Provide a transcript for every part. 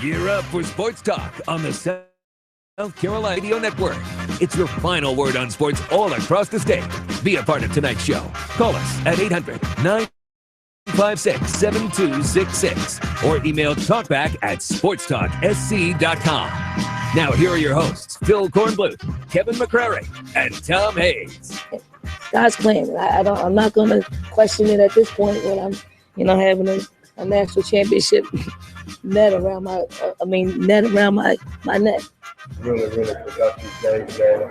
Gear up for Sports Talk on the South Carolina Radio Network. It's your final word on sports all across the state. Be a part of tonight's show. Call us at 800-956-7266 or email talkback@sportstalksc.com. Now here are your hosts, Phil Kornbluth, Kevin McCrary, and Tom Hayes. God's plan. I'm not going to question it at this point when I'm, having a national championship net around my neck. Really productive day today.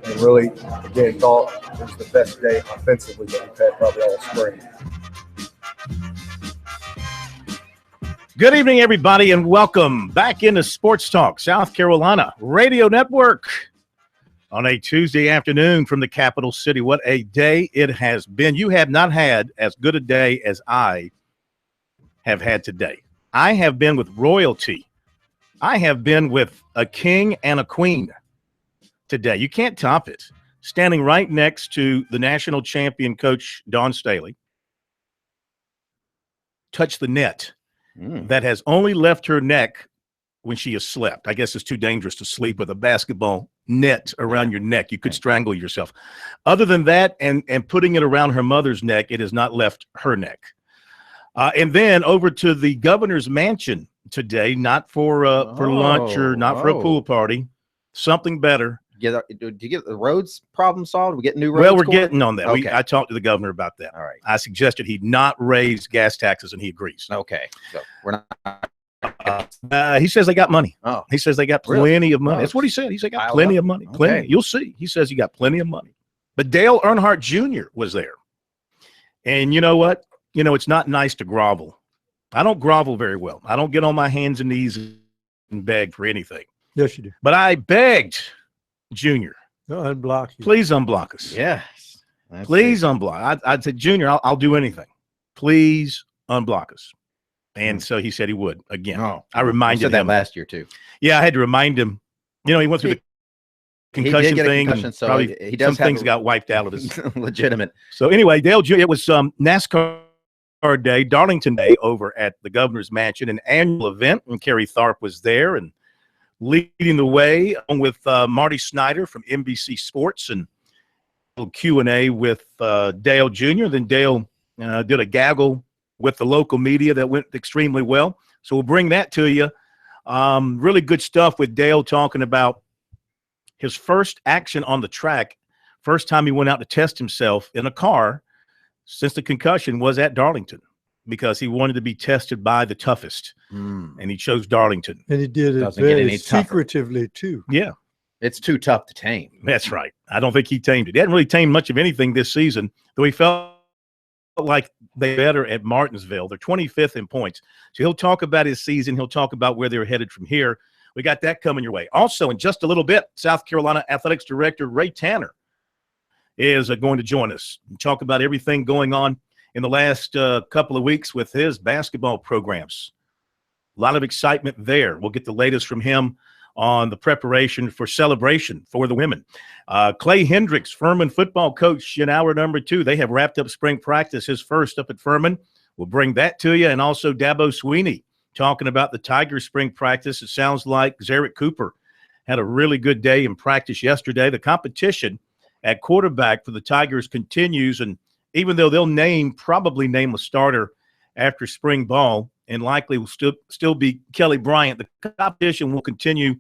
And really, again, thought it was the best day offensively that we've had probably all spring. Good evening, everybody, and welcome back into Sports Talk South Carolina Radio Network on a Tuesday afternoon from the capital city. What a day it has been. You have not had as good a day as I have had today. I have been with royalty. I have been with a king and a queen today. You can't top it. Standing right next to the national champion coach, Dawn Staley. Touch the net that has only left her neck when she has slept. I guess it's too dangerous to sleep with a basketball net around your neck. You could strangle yourself. Other than that, and putting it around her mother's neck, it has not left her neck. And then over to the governor's mansion today, not for lunch or not for a pool party, something better. Do you get the roads problem solved? We get new roads? Well, we're getting on that. Okay. I talked to the governor about that. All right. I suggested he not raise gas taxes, and he agrees. Okay. So we're not. He says they got money. Oh. He says they got plenty of money. Oh. That's what he said. He said got Piled plenty up. of money. Okay. Plenty. You'll see. He says he got plenty of money. But Dale Earnhardt Jr. was there. And you know what? It's not nice to grovel. I don't grovel very well. I don't get on my hands and knees and beg for anything. Yes, you do. But I begged Junior. No, unblock you. Please unblock us. Yes. Please unblock. I said, Junior, I'll do anything. Please unblock us. And so he said he would again. Oh, I reminded him. You said him that last year too. Yeah, I had to remind him. He went through the concussion thing. Concussion, so probably he does some things got wiped out of his legitimate. So anyway, Dale Jr., it was NASCAR Day, Darlington Day over at the governor's mansion, an annual event, and Kerry Tharp was there and leading the way along with Marty Snyder from NBC Sports and a little Q&A with Dale Jr. Then Dale did a gaggle with the local media that went extremely well. So we'll bring that to you. Really good stuff with Dale talking about his first action on the track, first time he went out to test himself in a car since the concussion was at Darlington because he wanted to be tested by the toughest, and he chose Darlington. And he did it very secretively, too. Yeah. It's too tough to tame. That's right. I don't think he tamed it. He hadn't really tamed much of anything this season, though he felt like they better at Martinsville. They're 25th in points. So he'll talk about his season. He'll talk about where they're headed from here. We got that coming your way. Also, in just a little bit, South Carolina Athletics Director Ray Tanner is going to join us and talk about everything going on in the last couple of weeks with his basketball programs. A lot of excitement there. We'll get the latest from him on the preparation for celebration for the women. Clay Hendricks, Furman football coach in hour number 2. They have wrapped up spring practice, his first up at Furman. We'll bring that to you. And also Dabo Sweeney talking about the Tigers spring practice. It sounds like Zarek Cooper had a really good day in practice yesterday. The competition at quarterback for the Tigers continues, and even though they'll probably name a starter after spring ball, and likely will still be Kelly Bryant, the competition will continue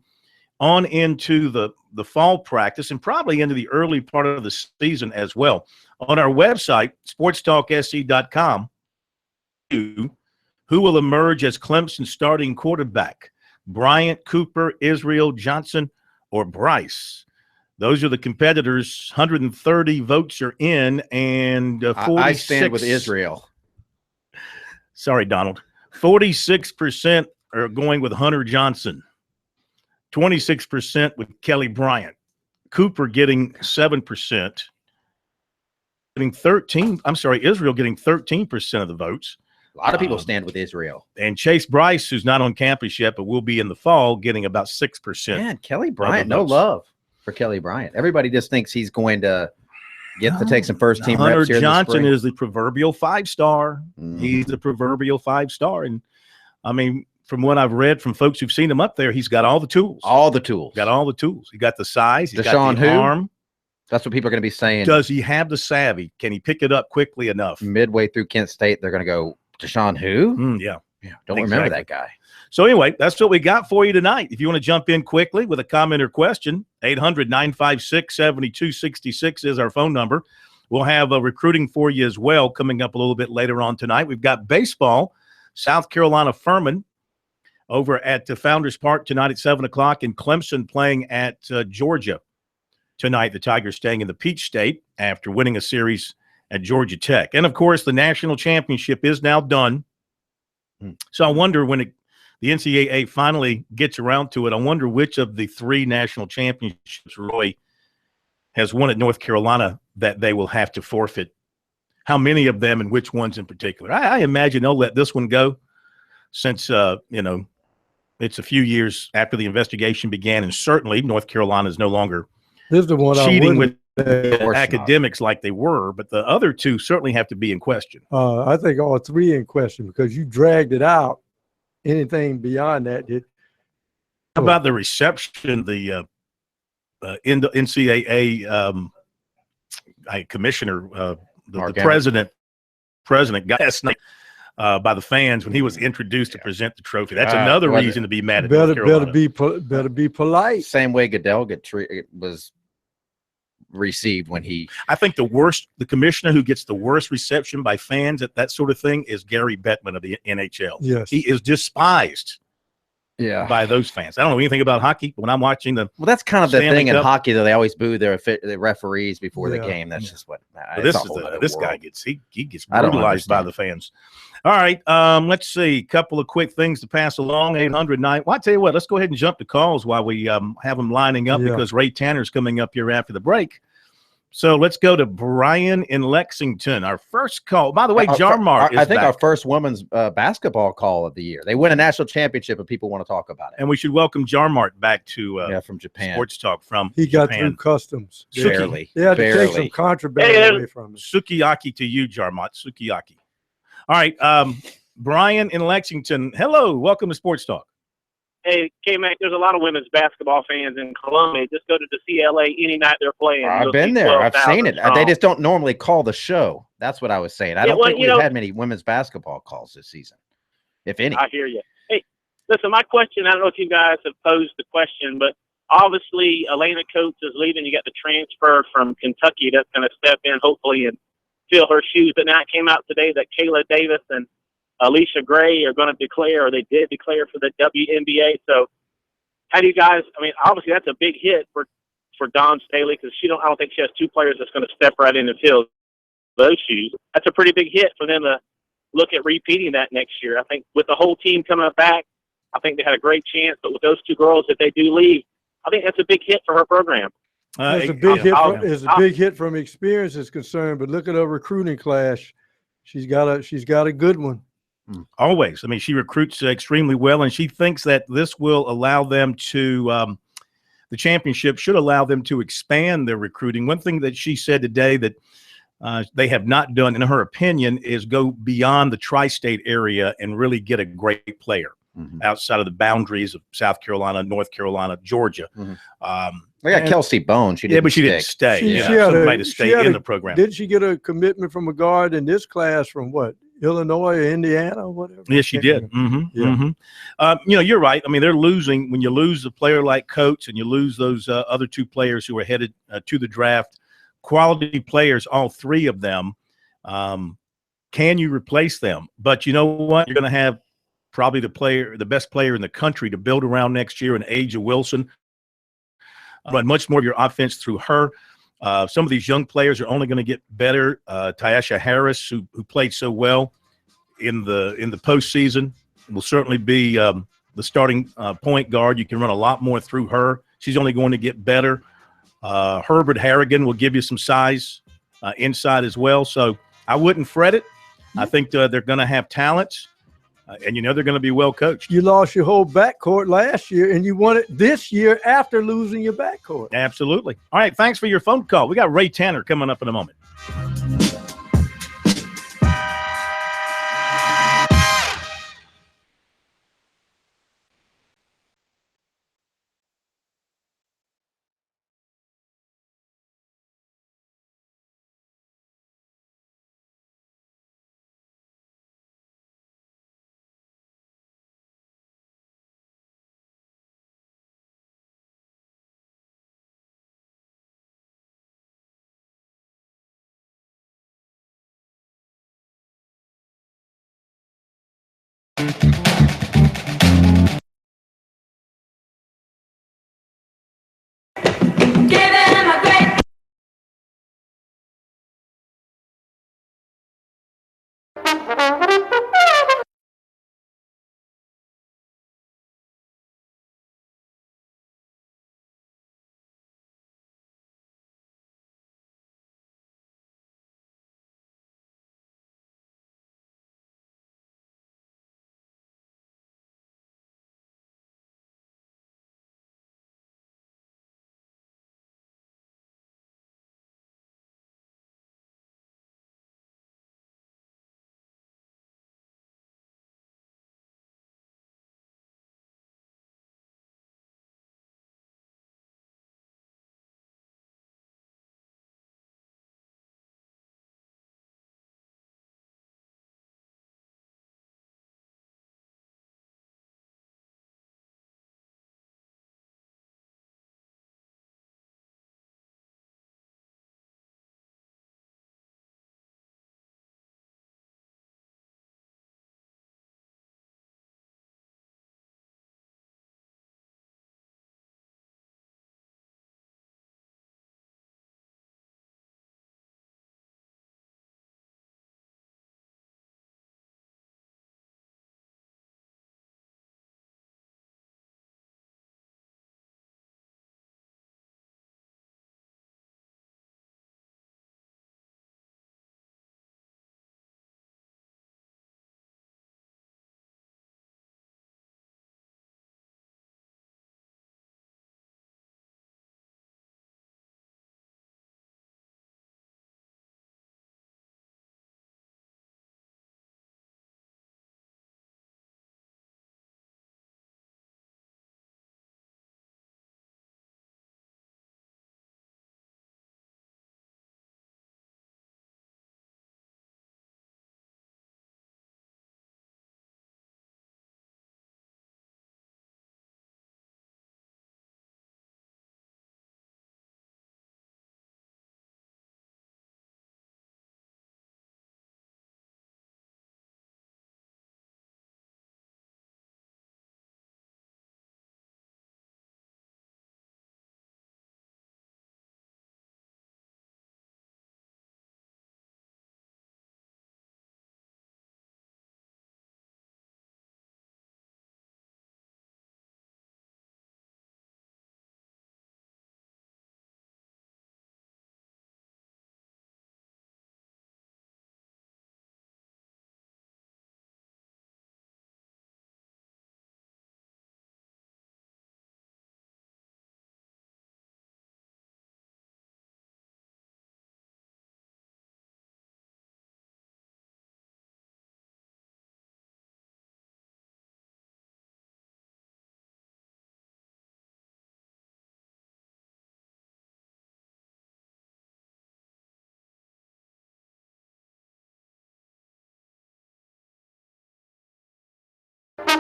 on into the fall practice and probably into the early part of the season as well. On our website, SportsTalkSC.com, who will emerge as Clemson's starting quarterback, Bryant, Cooper, Israel, Johnson, or Bryce? Those are the competitors. 130 votes are in, and 46. I stand with Israel. Sorry, Donald. 46% are going with Hunter Johnson. 26% with Kelly Bryant. Cooper getting 7%. Israel getting 13% of the votes. A lot of people stand with Israel. And Chase Bryce, who's not on campus yet, but will be in the fall, getting about 6%. Man, Kelly Bryant, no love for Kelly Bryant. Everybody just thinks he's going to get to take some first team Hunter reps here Johnson in the is the proverbial 5-star. He's the proverbial 5-star. And I mean, from what I've read from folks who've seen him up there, he's got all the tools. All the tools. Got all the tools. He got the size. He's Deshaun got the arm. That's what people are going to be saying. Does he have the savvy? Can he pick it up quickly enough? Midway through Kent State, they're going to go, Deshaun who? Yeah. Don't remember that guy. So anyway, that's what we got for you tonight. If you want to jump in quickly with a comment or question, 800-956-7266 is our phone number. We'll have recruiting for you as well coming up a little bit later on tonight. We've got baseball, South Carolina Furman over at the Founders Park tonight at 7 o'clock, and Clemson playing at Georgia tonight. The Tigers staying in the Peach State after winning a series at Georgia Tech. And, of course, the national championship is now done. So I wonder when the NCAA finally gets around to it, I wonder which of the 3 national championships Roy has won at North Carolina that they will have to forfeit. How many of them and which ones in particular? I imagine they'll let this one go since, it's a few years after the investigation began, and certainly North Carolina is no longer cheating with academics like they were, but the other 2 certainly have to be in question. I think all 3 in question because you dragged it out. Anything beyond that? How about the reception, the NCAA commissioner, the president got last night by the fans when he was introduced to present the trophy? That's another reason to be mad at North Carolina. Better be polite. Same way Goodell was received when he. I think the commissioner who gets the worst reception by fans at that sort of thing is Gary Bettman of the NHL. Yes, he is despised. By those fans. I don't know anything about hockey, but when I'm watching that's kind of the thing in hockey that they always boo their referees before the game. That's just what this guy gets. He gets brutalized by the fans. All right, let's see. A couple of quick things to pass along. 800-9. Well, I tell you what, let's go ahead and jump to calls while we have them lining up because Ray Tanner's coming up here after the break. So let's go to Brian in Lexington. Our first call. By the way, Jarmar is back. Our first women's basketball call of the year. They win a national championship, and people want to talk about it. And we should welcome Jarmart back to from Japan. Sports Talk from He got through customs. Barely. They had to take some contraband away from him. Sukiyaki to you, Jarmart. Sukiyaki. All right. Brian in Lexington. Hello. Welcome to Sports Talk. Hey, K-Mac, there's a lot of women's basketball fans in Columbia. Just go to the CLA any night they're playing. I've been there. I've seen it. They just don't normally call the show. That's what I was saying. I don't think we've had many women's basketball calls this season, if any. I hear you. Hey, listen, my question, I don't know if you guys have posed the question, but obviously Elena Coates is leaving. You got the transfer from Kentucky that's going to step in, hopefully, and fill her shoes. But now it came out today that Kayla Davis and Alicia Gray are going to declare, or they did declare for the WNBA. So how do you guys, obviously that's a big hit for Dawn Staley because I don't think she has 2 players that's going to step right in and fill those shoes. That's a pretty big hit for them to look at repeating that next year. I think with the whole team coming back, I think they had a great chance. But with those 2 girls, if they do leave, I think that's a big hit for her program. It's a big hit from experience is concerned, but look at her recruiting class. She's got a good one. Always. She recruits extremely well, and she thinks that this will allow them to the championship should allow them to expand their recruiting. One thing that she said today that they have not done, in her opinion, is go beyond the tri-state area and really get a great player outside of the boundaries of South Carolina, North Carolina, Georgia. We got Kelsey Bone. She didn't stay. She had somebody to stay in the program. Didn't she get a commitment from a guard in this class from what? Illinois or Indiana or whatever? Yes, she did. You're right. They're losing. When you lose a player like Coates and you lose those other 2 players who are headed to the draft, quality players, all 3 of them, can you replace them? But you know what? You're going to have probably the best player in the country to build around next year in Aja Wilson. Run much more of your offense through her. Some of these young players are only going to get better. Tyasha Harris, who played so well in the postseason, will certainly be the starting point guard. You can run a lot more through her. She's only going to get better. Herbert Harrigan will give you some size inside as well. So I wouldn't fret it. I think they're going to have talents. And they're going to be well coached. You lost your whole backcourt last year, and you won it this year after losing your backcourt. Absolutely. All right, thanks for your phone call. We got Ray Tanner coming up in a moment.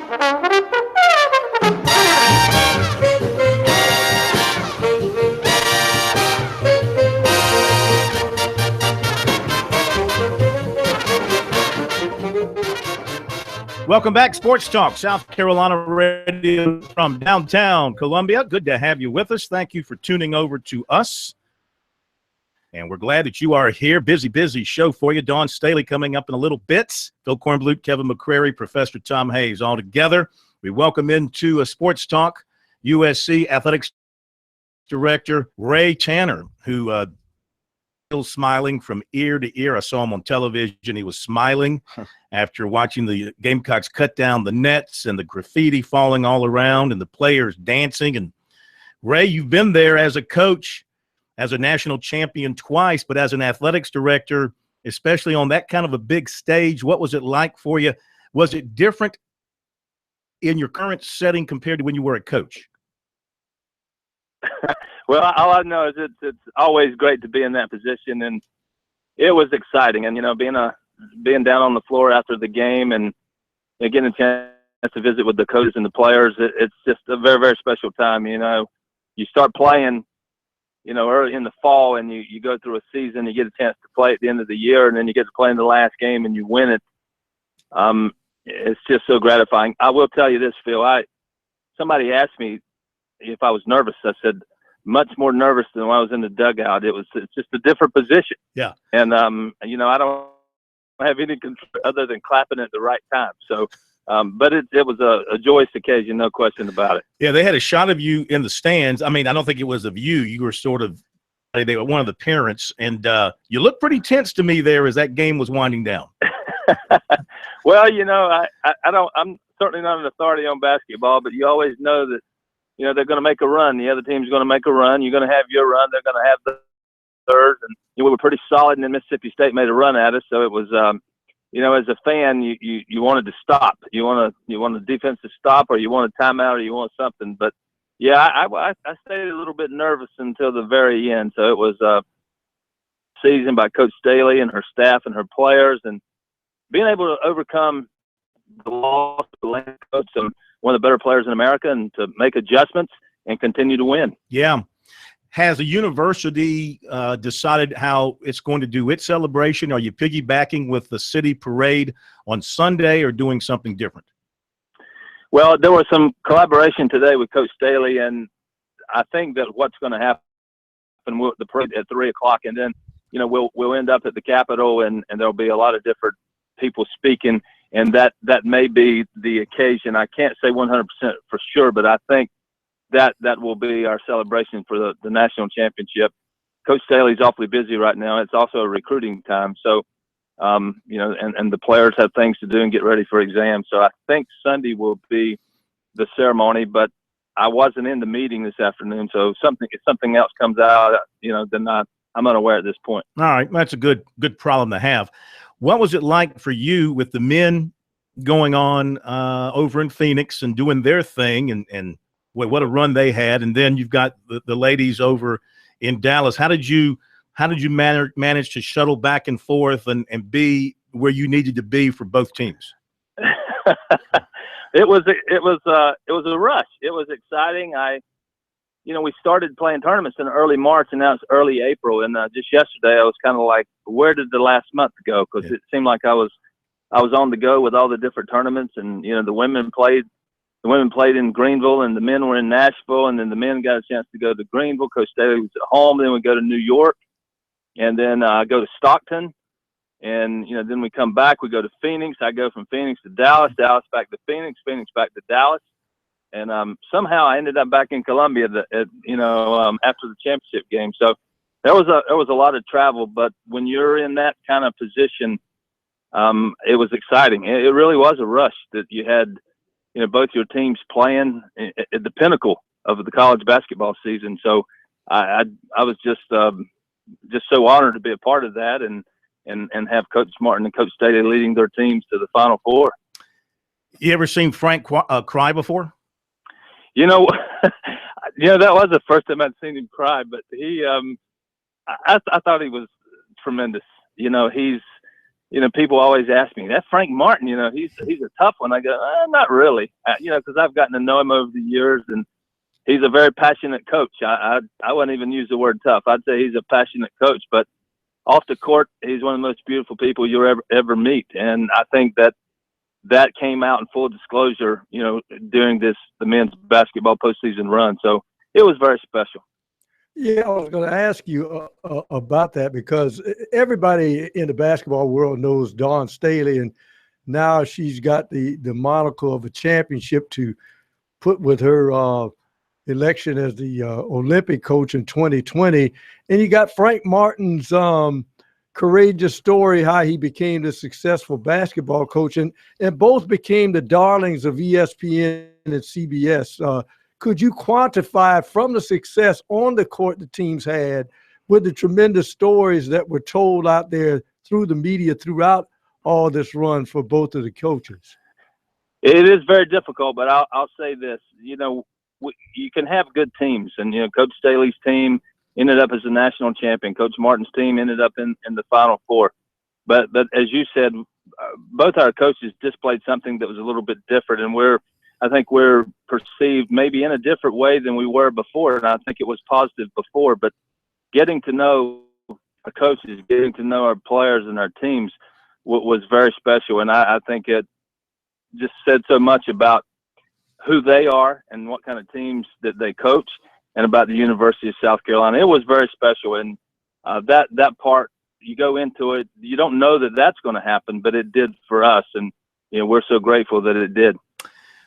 Welcome back, Sports Talk, South Carolina Radio from downtown Columbia. Good to have you with us. Thank you for tuning over to us. And we're glad that you are here. Busy show for you. Dawn Staley coming up in a little bit. Phil Kornblut, Kevin McCrary, Professor Tom Hayes all together. We welcome into a Sports Talk USC Athletics Director Ray Tanner, who still smiling from ear to ear. I saw him on television. He was smiling after watching the Gamecocks cut down the nets and the graffiti falling all around and the players dancing. And Ray, you've been there as a coach, as a national champion twice, but as an athletics director, especially on that kind of a big stage, what was it like for you? Was it different in your current setting compared to when you were a coach? Well, all I know is it's always great to be in that position, and it was exciting. And being down on the floor after the game and getting a chance to visit with the coaches and the players, it's just a very, very special time. You start playing, early in the fall, and you go through a season. You get a chance to play at the end of the year, and then you get to play in the last game and you win it. It's just so gratifying. I will tell you this, Phil. Somebody asked me if I was nervous. I said, much more nervous than when I was in the dugout. It's just a different position. Yeah. And, I don't have any control other than clapping at the right time. So, but it was a joyous occasion, no question about it. Yeah, they had a shot of you in the stands. I mean, I don't think it was of you. You were sort of they were one of the parents, and you looked pretty tense to me there as that game was winding down. Well, I'm certainly not an authority on basketball, but you always know that they're going to make a run. The other team's going to make a run. You're going to have your run. They're going to have theirs. And we were pretty solid, and then Mississippi State made a run at us. So it was, as a fan, you wanted to stop. You want the defense to stop, or you want a timeout, or you want something. But yeah, I stayed a little bit nervous until the very end. So it was seasoned by Coach Staley and her staff and her players, and being able to overcome the loss of the Atlanta coach and one of the better players in America, and to make adjustments and continue to win. Yeah. Has the university decided how it's going to do its celebration? Are you piggybacking with the city parade on Sunday or doing something different? Well, there was some collaboration today with Coach Staley, and I think that what's going to happen with the parade at 3 o'clock, and then, we'll end up at the Capitol, and there'll be a lot of different people speaking, and that may be the occasion. I can't say 100% for sure, but I think that will be our celebration for the national championship. Coach Staley's awfully busy right now. It's also a recruiting time. So, and the players have things to do and get ready for exams. So I think Sunday will be the ceremony, but I wasn't in the meeting this afternoon. So if something else comes out, then I'm unaware at this point. All right. That's a good problem to have. What was it like for you with the men going on over in Phoenix and doing their thing, and what a run they had, and then you've got the ladies over in Dallas? How did you manage to shuttle back and forth and be where you needed to be for both teams? It was a rush. It was exciting. We started playing tournaments in early March, and now it's early April. And just yesterday, I was kind of like, where did the last month go? Because it seemed like I was on the go with all the different tournaments, and the women played in Greenville, and the men were in Nashville, and then the men got a chance to go to Greenville. Coach Staley was at home. Then we go to New York, and then go to Stockton, and then we come back. We go to Phoenix. I go from Phoenix to Dallas, Dallas back to Phoenix, Phoenix back to Dallas. And somehow I ended up back in Columbia, after the championship game. So there was a lot of travel, but when you're in that kind of position, it was exciting. It really was a rush that you had, both your teams playing at the pinnacle of the college basketball season. So I was just so honored to be a part of that, and have Coach Martin and Coach Staley leading their teams to the Final Four. You ever seen Frank cry before? That was the first time I'd seen him cry, but he, I thought he was tremendous. people always ask me, that Frank Martin, he's a tough one. I go, not really, because I've gotten to know him over the years, and he's a very passionate coach. I wouldn't even use the word tough. I'd say he's a passionate coach, but off the court, he's one of the most beautiful people you'll ever meet. And I think that came out in full disclosure, during the men's basketball postseason run. So it was very special. Yeah, I was going to ask you about that, because everybody in the basketball world knows Dawn Staley, and now she's got the moniker of a championship to put with her election as the Olympic coach in 2020. And you got Frank Martin's courageous story, how he became the successful basketball coach, and both became the darlings of ESPN and CBS. Could you quantify from the success on the court the teams had with the tremendous stories that were told out there through the media throughout all this run for both of the coaches? It is very difficult, but I'll say this, you can have good teams, and, Coach Staley's team ended up as a national champion. Coach Martin's team ended up in the Final Four. But as you said, both our coaches displayed something that was a little bit different, and I think we're perceived maybe in a different way than we were before, and I think it was positive before. But getting to know our coaches, getting to know our players and our teams was very special, and I think it just said so much about who they are and what kind of teams that they coach, and about the University of South Carolina. It was very special, and that part, you go into it, you don't know that that's going to happen, but it did for us, and we're so grateful that it did.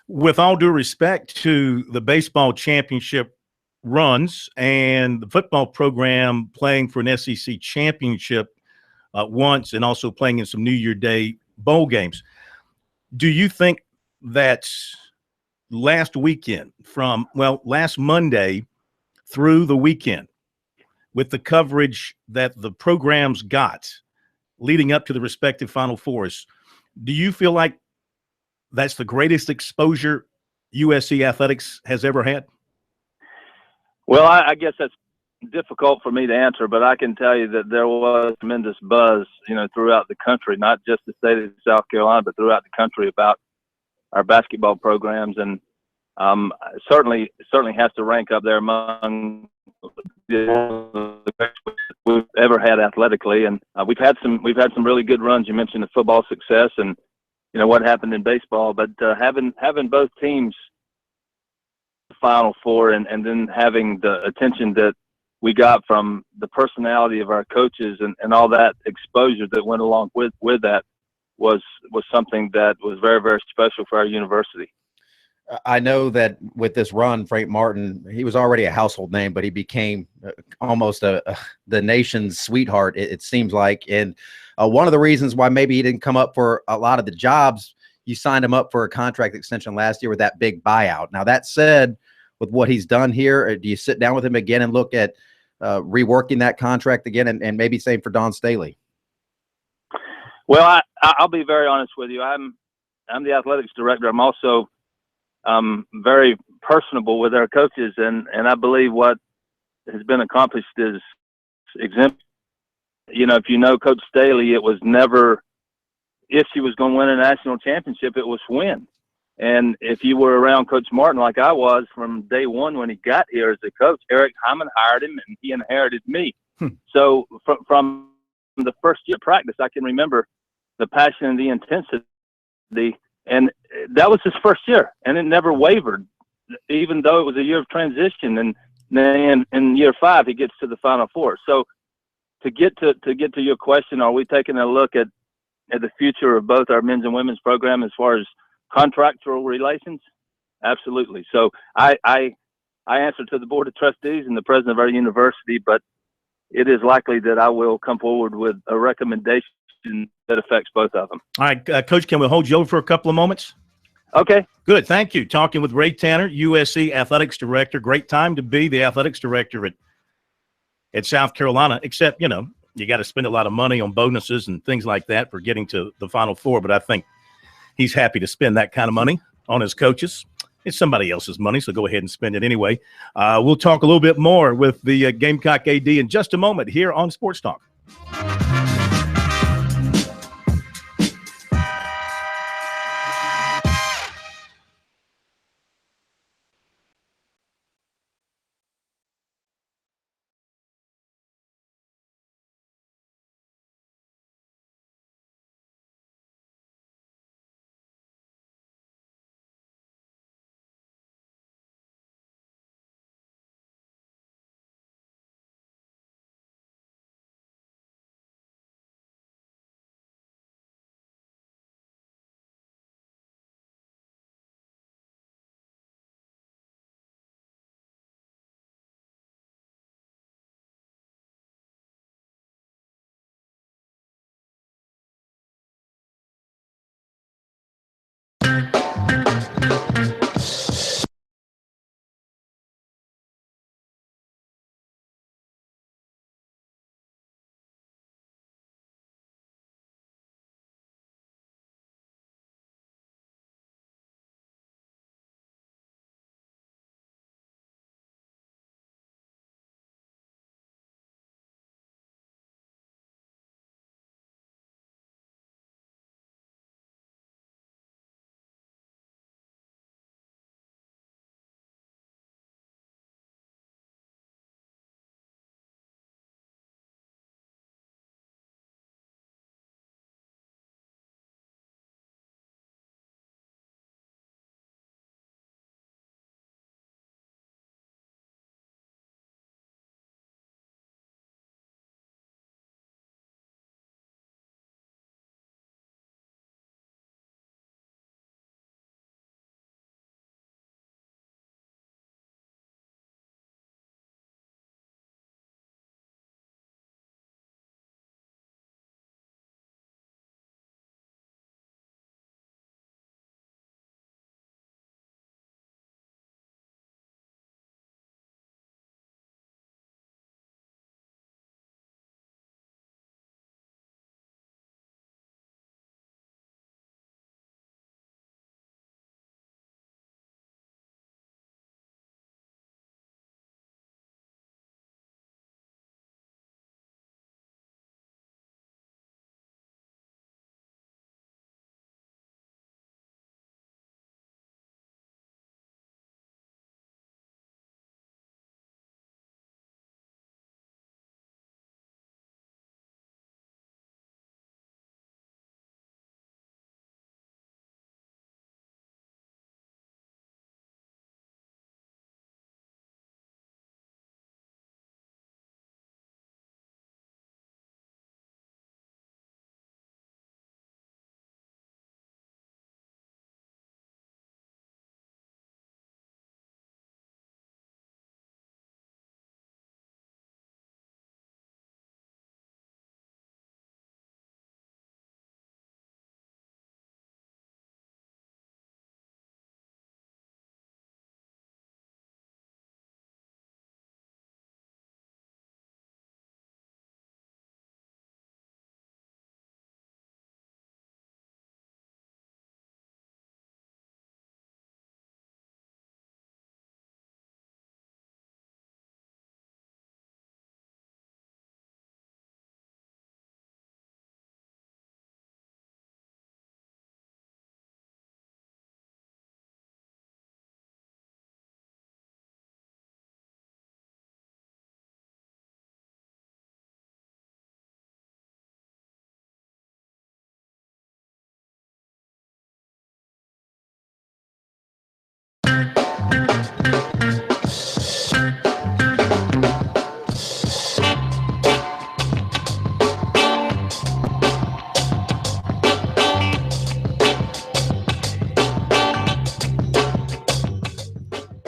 With all due respect to the baseball championship runs and the football program playing for an SEC championship once, and also playing in some New Year Day bowl games, do you think that last weekend, last Monday through the weekend, with the coverage that the programs got leading up to the respective Final Fours, do you feel like that's the greatest exposure USC athletics has ever had? Well, I guess that's difficult for me to answer, but I can tell you that there was tremendous buzz, throughout the country, not just the state of South Carolina, but throughout the country about our basketball programs, and certainly has to rank up there among the best we've ever had athletically. And we've had some really good runs. You mentioned the football success and what happened in baseball, but having both teams Final Four, and then having the attention that we got from the personality of our coaches and all that exposure that went along with that was something that was very, very special for our university. I know that with this run, Frank Martin, he was already a household name, but he became almost the nation's sweetheart, it seems like. And one of the reasons why maybe he didn't come up for a lot of the jobs, you signed him up for a contract extension last year with that big buyout. Now, that said, with what he's done here, do you sit down with him again and look at reworking that contract again, and maybe same for Dawn Staley? Well, I'll be very honest with you. I'm the athletics director. I'm also very personable with our coaches, and I believe what has been accomplished is exemplary. If you know Coach Staley, it was never if she was going to win a national championship, it was when. And if you were around Coach Martin like I was from day one when he got here as a coach, Eric Hyman hired him and he inherited me. So from the first year of practice, I can remember the passion and the intensity. And that was his first year, and it never wavered, even though it was a year of transition. And then in year 5, he gets to the Final Four. So to get to your question, are we taking a look at the future of both our men's and women's program as far as contractual relations? Absolutely. So I answer to the Board of Trustees and the president of our university, but it is likely that I will come forward with a recommendation that affects both of them. All right, Coach, can we hold you over for a couple of moments? Okay. Good. Thank you. Talking with Ray Tanner, USC Athletics Director. Great time to be the Athletics Director at South Carolina, except, you got to spend a lot of money on bonuses and things like that for getting to the Final Four, but I think he's happy to spend that kind of money on his coaches. It's somebody else's money, so go ahead and spend it anyway. We'll talk a little bit more with the Gamecock AD in just a moment here on Sports Talk.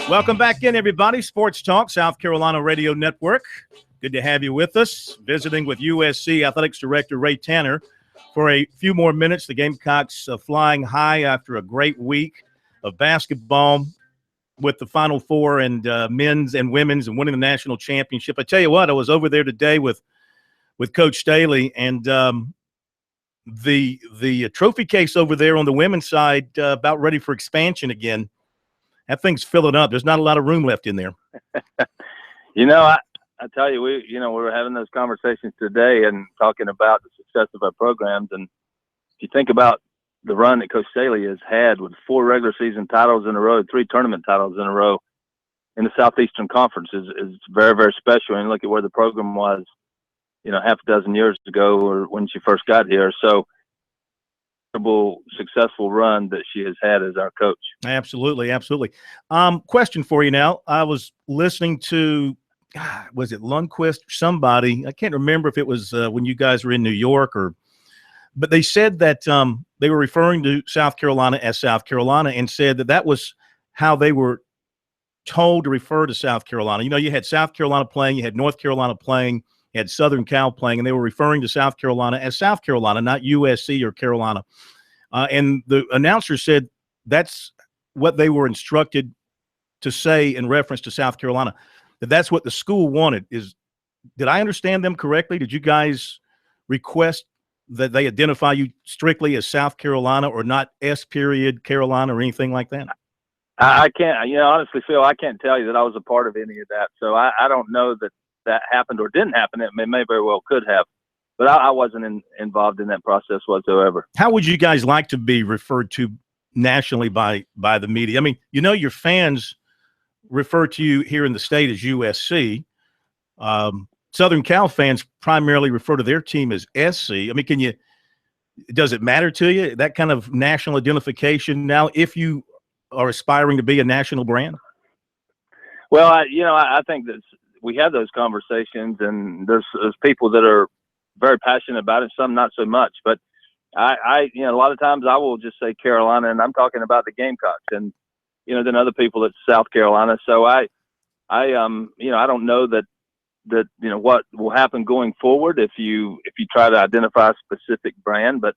Welcome back in, everybody. Sports Talk, South Carolina Radio Network. Good to have you with us. Visiting with USC Athletics Director Ray Tanner for a few more minutes. The Gamecocks flying high after a great week of basketball with the Final Four and men's and women's and winning the national championship. I tell you what, I was over there today with Coach Staley, and the trophy case over there on the women's side about ready for expansion again. That thing's filling up. There's not a lot of room left in there. I tell you, we were having those conversations today and talking about the success of our programs. And if you think about the run that Coach Staley has had with 4 regular season titles in a row, 3 tournament titles in a row in the Southeastern Conference is very, very special. And look at where the program was, half a dozen years ago or when she first got here. So, successful run that she has had as our coach. Absolutely. Question for you now. I was listening to, was it Lundquist or somebody? I can't remember if it was when you guys were in New York but they said that they were referring to South Carolina as South Carolina and said that was how they were told to refer to South Carolina. You had South Carolina playing, you had North Carolina playing, you had Southern Cal playing, and they were referring to South Carolina as South Carolina, not USC or Carolina. And the announcer said that's what they were instructed to say in reference to South Carolina, that's what the school wanted. Did I understand them correctly? Did you guys request that they identify you strictly as South Carolina or not S period Carolina or anything like that? I can't, honestly, Phil, I can't tell you that I was a part of any of that. So I don't know that happened or didn't happen. It may very well could have, but I wasn't involved in that process whatsoever. How would you guys like to be referred to nationally by the media? I mean, your fans refer to you here in the state as USC. Southern Cal fans primarily refer to their team as SC. I mean, does it matter to you, that kind of national identification now, if you are aspiring to be a national brand? Well, I think that we have those conversations, and there's people that are very passionate about it, some not so much. But a lot of times I will just say Carolina, and I'm talking about the Gamecocks, and then other people it's South Carolina. So I don't know that what will happen going forward if you try to identify a specific brand, but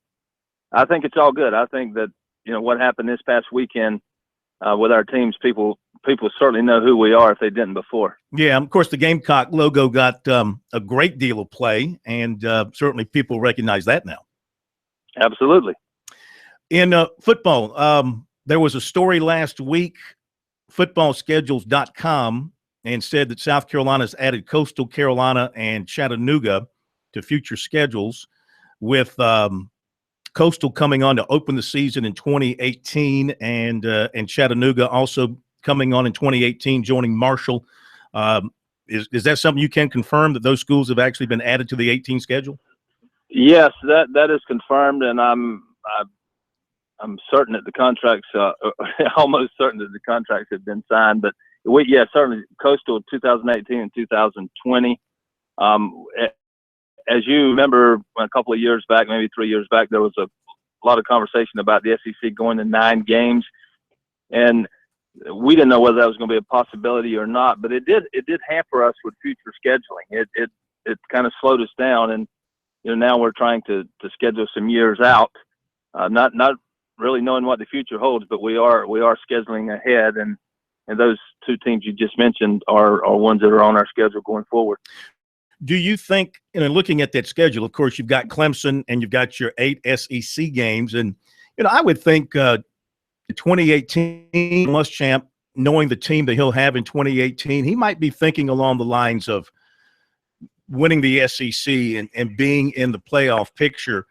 I think it's all good. I think that what happened this past weekend with our teams, people certainly know who we are if they didn't before. Yeah, of course the Gamecock logo got a great deal of play, and certainly people recognize that now. Absolutely. In football, there was a story last week, footballschedules.com, and said that South Carolina's added Coastal Carolina and Chattanooga to future schedules, with Coastal coming on to open the season in 2018, and Chattanooga also coming on in 2018, joining Marshall. Is that something you can confirm, that those schools have actually been added to the 18 schedule? Yes, that is confirmed, and I'm certain that the contracts, almost certain that the contracts have been signed. But certainly Coastal 2018 and 2020. As you remember, a couple of years back, maybe 3 years back, there was a lot of conversation about the SEC going to 9 games, and we didn't know whether that was going to be a possibility or not. But it did hamper us with future scheduling. It kind of slowed us down, and now we're trying to schedule some years out, not really knowing what the future holds, but we are scheduling ahead, and those 2 teams you just mentioned are ones that are on our schedule going forward. Do you think, looking at that schedule, of course, you've got Clemson and you've got your 8 SEC games, and I would think 2018 Muschamp, knowing the team that he'll have in 2018, he might be thinking along the lines of winning the SEC and being in the playoff picture.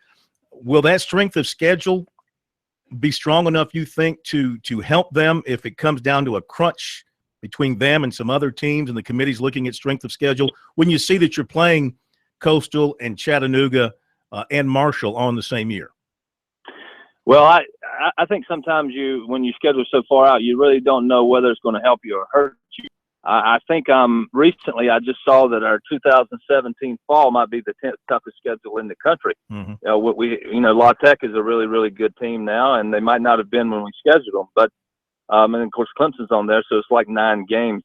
Will that strength of schedule be strong enough, you think, to help them if it comes down to a crunch between them and some other teams, and the committee's looking at strength of schedule, when you see that you're playing Coastal and Chattanooga and Marshall on the same year? Well, I think sometimes when you schedule so far out, you really don't know whether it's going to help you or hurt you. I think recently I just saw that our 2017 fall might be the 10th toughest schedule in the country. Mm-hmm. La Tech is a really, really good team now, and they might not have been when we scheduled them, but and of course Clemson's on there, so it's like 9 games.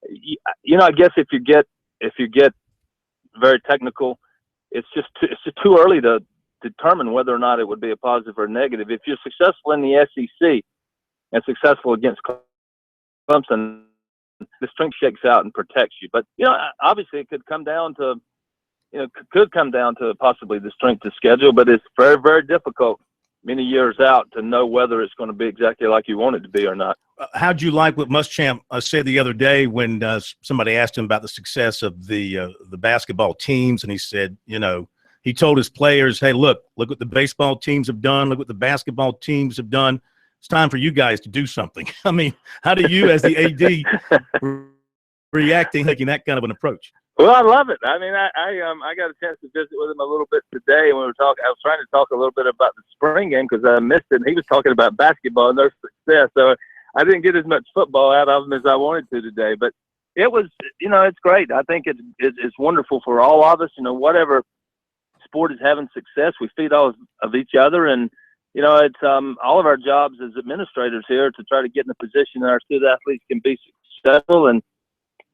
I guess if you get very technical, it's just too early to determine whether or not it would be a positive or negative. If you're successful in the SEC and successful against Clemson, the strength shakes out and protects you. But obviously it could come down to possibly the strength of schedule, but it's very, very difficult many years out to know whether it's going to be exactly like you want it to be or not. How'd you like what Muschamp said the other day when somebody asked him about the success of the basketball teams, and he said, he told his players, hey, look what the baseball teams have done, look what the basketball teams have done. It's time for you guys to do something. I mean, how do you as the AD reacting, taking that kind of an approach? Well, I love it. I mean, I got a chance to visit with him a little bit today, and we were talking. I was trying to talk a little bit about the spring game because I missed it, and he was talking about basketball and their success. So I didn't get as much football out of him as I wanted to today. But it was, it's great. I think it's wonderful for all of us. Whatever sport is having success, we feed all of each other, and it's all of our jobs as administrators here to try to get in a position that our student athletes can be successful.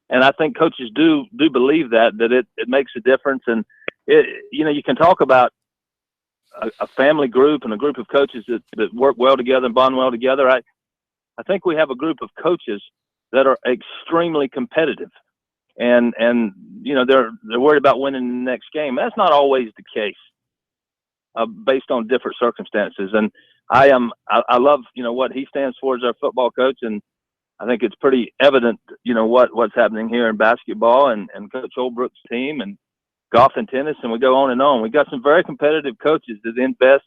And I think coaches do believe that it makes a difference. And you can talk about a family group and a group of coaches that work well together and bond well together. I think we have a group of coaches that are extremely competitive, and they're worried about winning the next game. That's not always the case, based on different circumstances. And I love what he stands for as our football coach, and I think it's pretty evident what's happening here in basketball and Coach Holbrook's team and golf and tennis, and we go on and on. We got some very competitive coaches that invest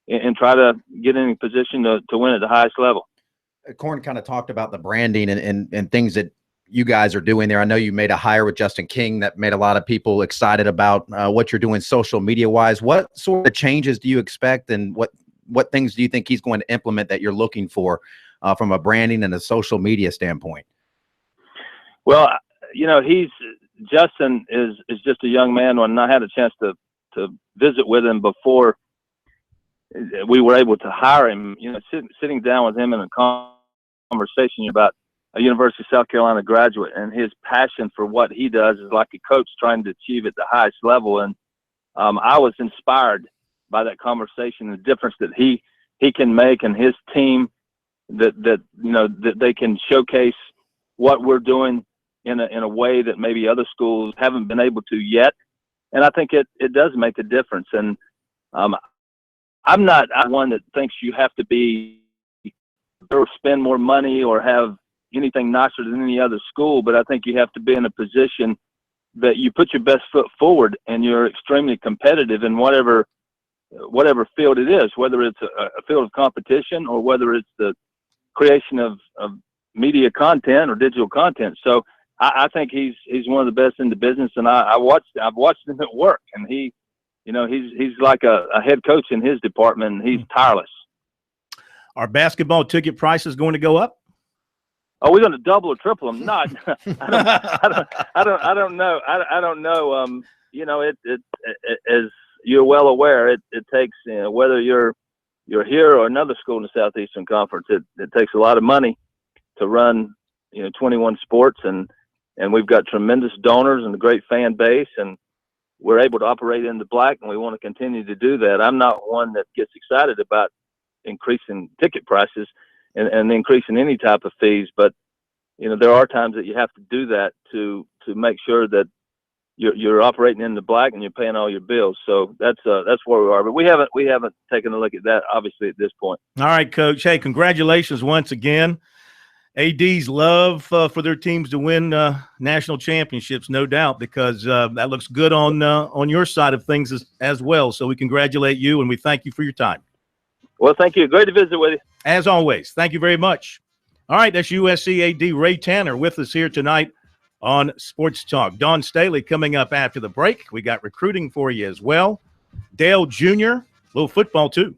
and try to get in a position to win at the highest level. Corn kind of talked about the branding and things that you guys are doing there. I know you made a hire with Justin King that made a lot of people excited about what you're doing social media wise. What sort of changes do you expect, and what things do you think he's going to implement that you're looking for from a branding and a social media standpoint? Well, Justin is just a young man. When I had a chance to visit with him before we were able to hire him, sitting down with him in a conversation about a University of South Carolina graduate, and his passion for what he does is like a coach trying to achieve at the highest level. And I was inspired by that conversation, the difference that he can make, and his team that they can showcase what we're doing in a way that maybe other schools haven't been able to yet. And I think it does make a difference. And I'm not one that thinks you have to be or spend more money or have anything nicer than any other school, but I think you have to be in a position that you put your best foot forward and you're extremely competitive in whatever field it is, whether it's a field of competition or whether it's the creation of media content or digital content. So I think he's one of the best in the business, and I've watched him at work, and he's like a head coach in his department, and he's tireless. Are basketball ticket prices going to go up? Oh, we're going to double or triple them? No, I don't know. I don't know. It as you're well aware, it takes whether you're here or another school in the Southeastern Conference, it takes a lot of money to run 21 sports, and we've got tremendous donors and a great fan base, and we're able to operate in the black, and we want to continue to do that. I'm not one that gets excited about increasing ticket prices and increasing any type of fees, but there are times that you have to do that to make sure that you're operating in the black and you're paying all your bills. So that's where we are. But we haven't taken a look at that obviously at this point. All right, Coach. Hey, congratulations once again. AD's love for their teams to win national championships, no doubt, because that looks good on your side of things as well. So we congratulate you and we thank you for your time. Well, thank you. Great to visit with you. As always, thank you very much. All right, that's USC AD Ray Tanner with us here tonight on Sports Talk. Dawn Staley coming up after the break. We got recruiting for you as well. Dale Jr., a little football too.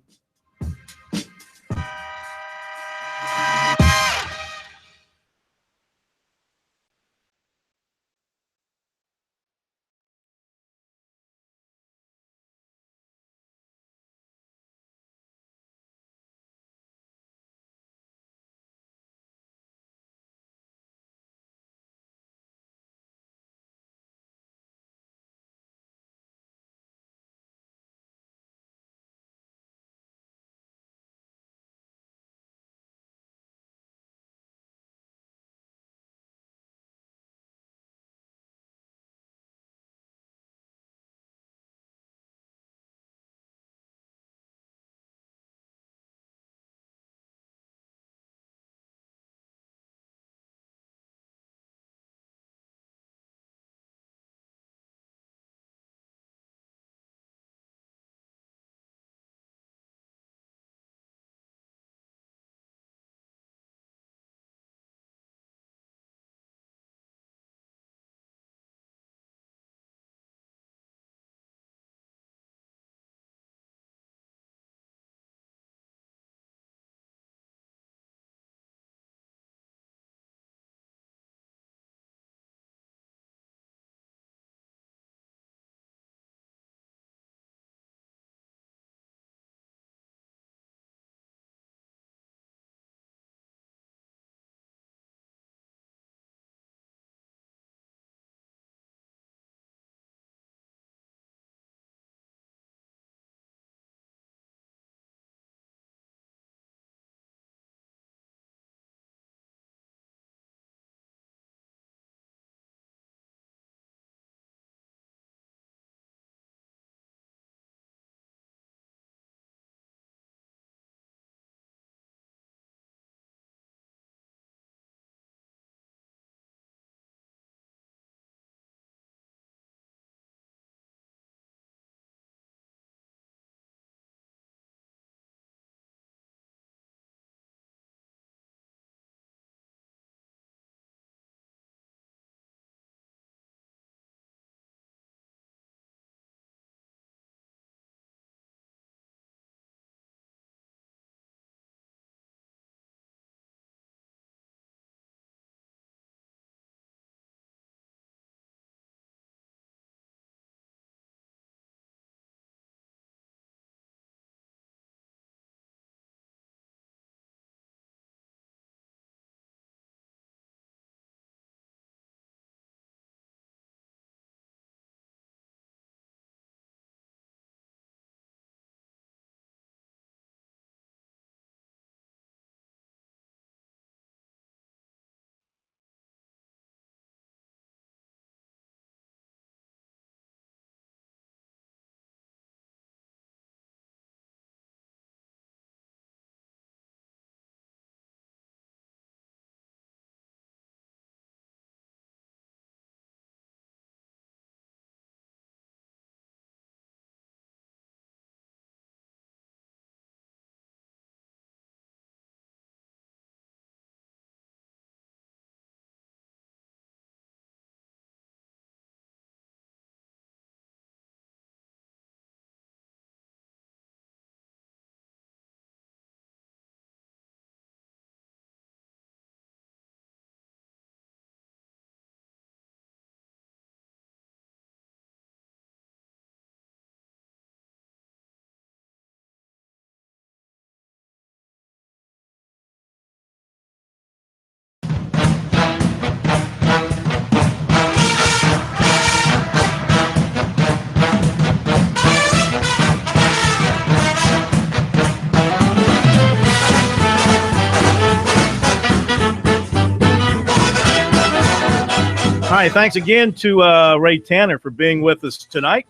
right, thanks again to Ray Tanner for being with us tonight.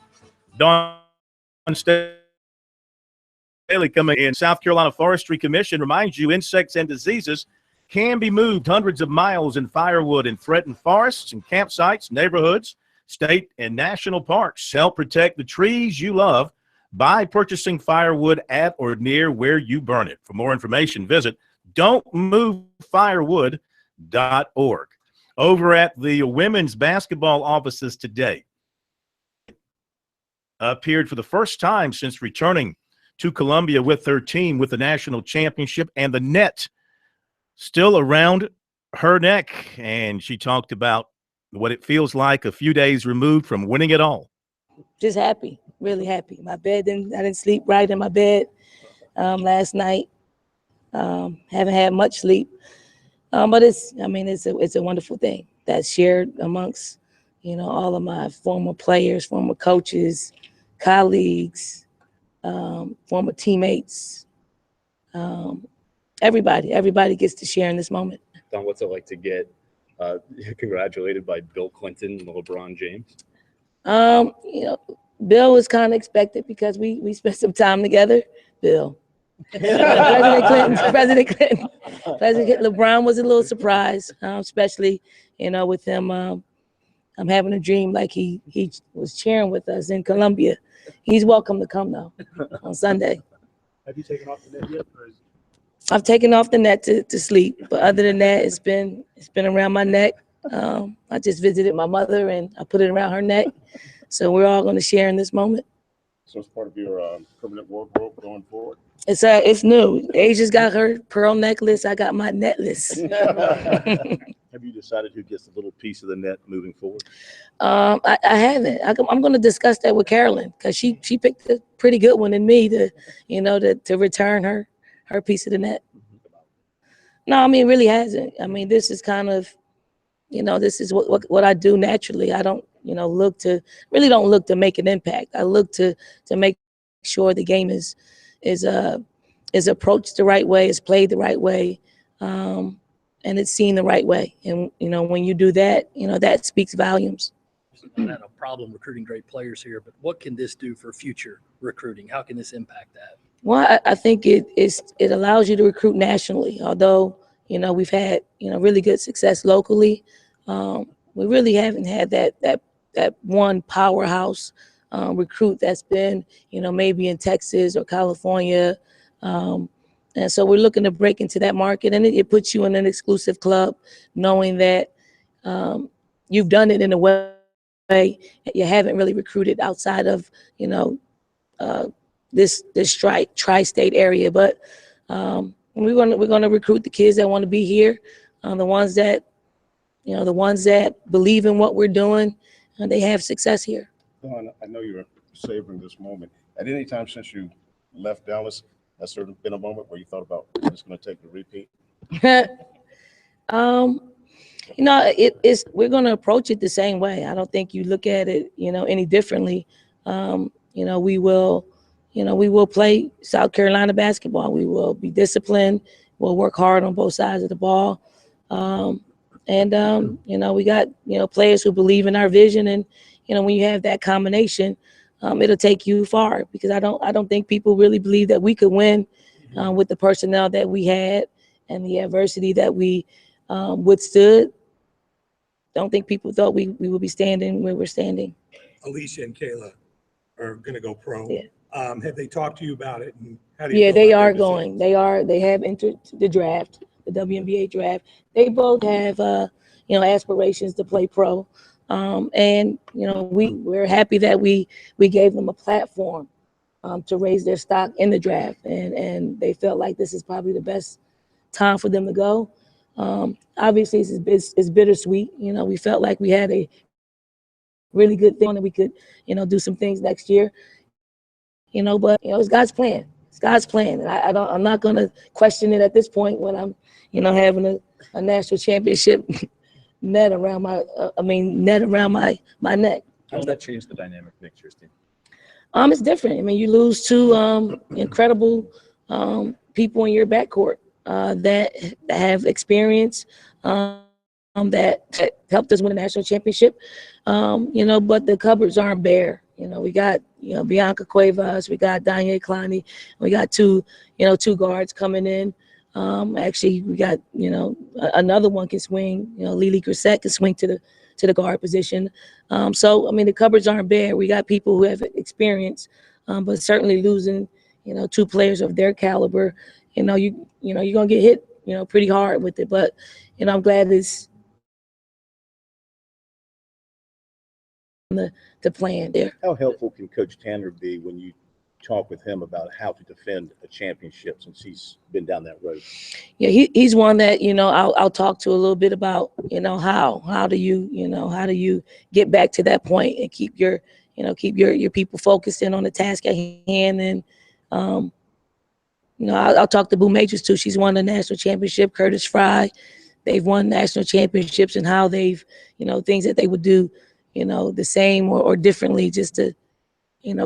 Dawn Staley coming in. South Carolina Forestry Commission reminds you insects and diseases can be moved hundreds of miles in firewood in threatened forests and campsites, neighborhoods, state and national parks. Help protect the trees you love by purchasing firewood at or near where you burn it. For more information, visit don'tmovefirewood.org. Over at the women's basketball offices today, appeared for the first time since returning to Columbia with their team with the national championship, and the net still around her neck. And she talked about what it feels like a few days removed from winning it all. Just happy, really happy. I didn't sleep right in my bed last night. Haven't had much sleep. But it's a wonderful thing that's shared amongst, all of my former players, former coaches, colleagues, former teammates. Everybody gets to share in this moment. Don, what's it like to get congratulated by Bill Clinton and LeBron James? Bill was kind of expected because we spent some time together. Bill. President Clinton. LeBron was a little surprised, especially, with him. I'm having a dream like he was cheering with us in Columbia. He's welcome to come though on Sunday. Have you taken off the net yet? I've taken off the net to sleep, but other than that, it's been around my neck. I just visited my mother and I put it around her neck. So we're all going to share in this moment. So it's part of your permanent wardrobe going forward? It's new. Asia's got her pearl necklace. I got my netless. Have you decided who gets a little piece of the net moving forward? I haven't. I'm going to discuss that with Carolyn because she picked a pretty good one in me to return her piece of the net. No, it really hasn't. This is kind of, this is what I do naturally. I don't, look to make an impact. I look to make sure the game is approached the right way, is played the right way, and it's seen the right way. And, when you do that, that speaks volumes. Not had a problem recruiting great players here, but what can this do for future recruiting? How can this impact that? Well, I think it allows you to recruit nationally. Although, we've had, really good success locally. We really haven't had that one powerhouse recruit that's been, maybe in Texas or California. And so we're looking to break into that market, and it puts you in an exclusive club, knowing that you've done it in a way you haven't really recruited outside of, this tri-state area. But we're gonna recruit the kids that want to be here, the ones that believe in what we're doing, and they have success here. Don, I know you're savoring this moment. At any time since you left Dallas, has there been a moment where you thought about just going to take the repeat? We're going to approach it the same way. I don't think you look at it, any differently. We will play South Carolina basketball. We will be disciplined. We'll work hard on both sides of the ball. We got, players who believe in our vision. And, when you have that combination, it'll take you far, because I don't think people really believe that we could win with the personnel that we had and the adversity that we withstood. Don't think people thought we would be standing where we're standing. Alicia and Kayla are going to go pro. Yeah. Have they talked to you about it? And how do you feel they about are their going. decisions? They have entered the draft, the WNBA draft. They both have, aspirations to play pro. We're happy that we gave them a platform to raise their stock in the draft, and they felt like this is probably the best time for them to go. Obviously, it's bittersweet. We felt like we had a really good thing, and we could, do some things next year. But it's God's plan. It's God's plan, and I'm not going to question it at this point when I'm, having a national championship net around my neck. How does that change the dynamic next year's team? It's different. You lose two incredible people in your backcourt that have experience, that helped us win a national championship. But the cupboards aren't bare. We got, Bianca Cuevas, we got Danye Clowney, we got two guards coming in. Actually, we got, another one can swing. Lily Grissett can swing to the guard position. The cupboards aren't bare. We got people who have experience, but certainly losing, two players of their caliber, you're gonna get hit, pretty hard with it. But, I'm glad it's the plan there. How helpful can Coach Tanner be when you talk with him about how to defend a championship, since he's been down that road? Yeah, he's one that, I'll talk to a little bit about, how do you get back to that point and keep your people focused in on the task at hand. And I'll talk to Boo Majors too. She's won the national championship. Curtis Fry, they've won national championships, and how they've, things that they would do, the same or differently, just to,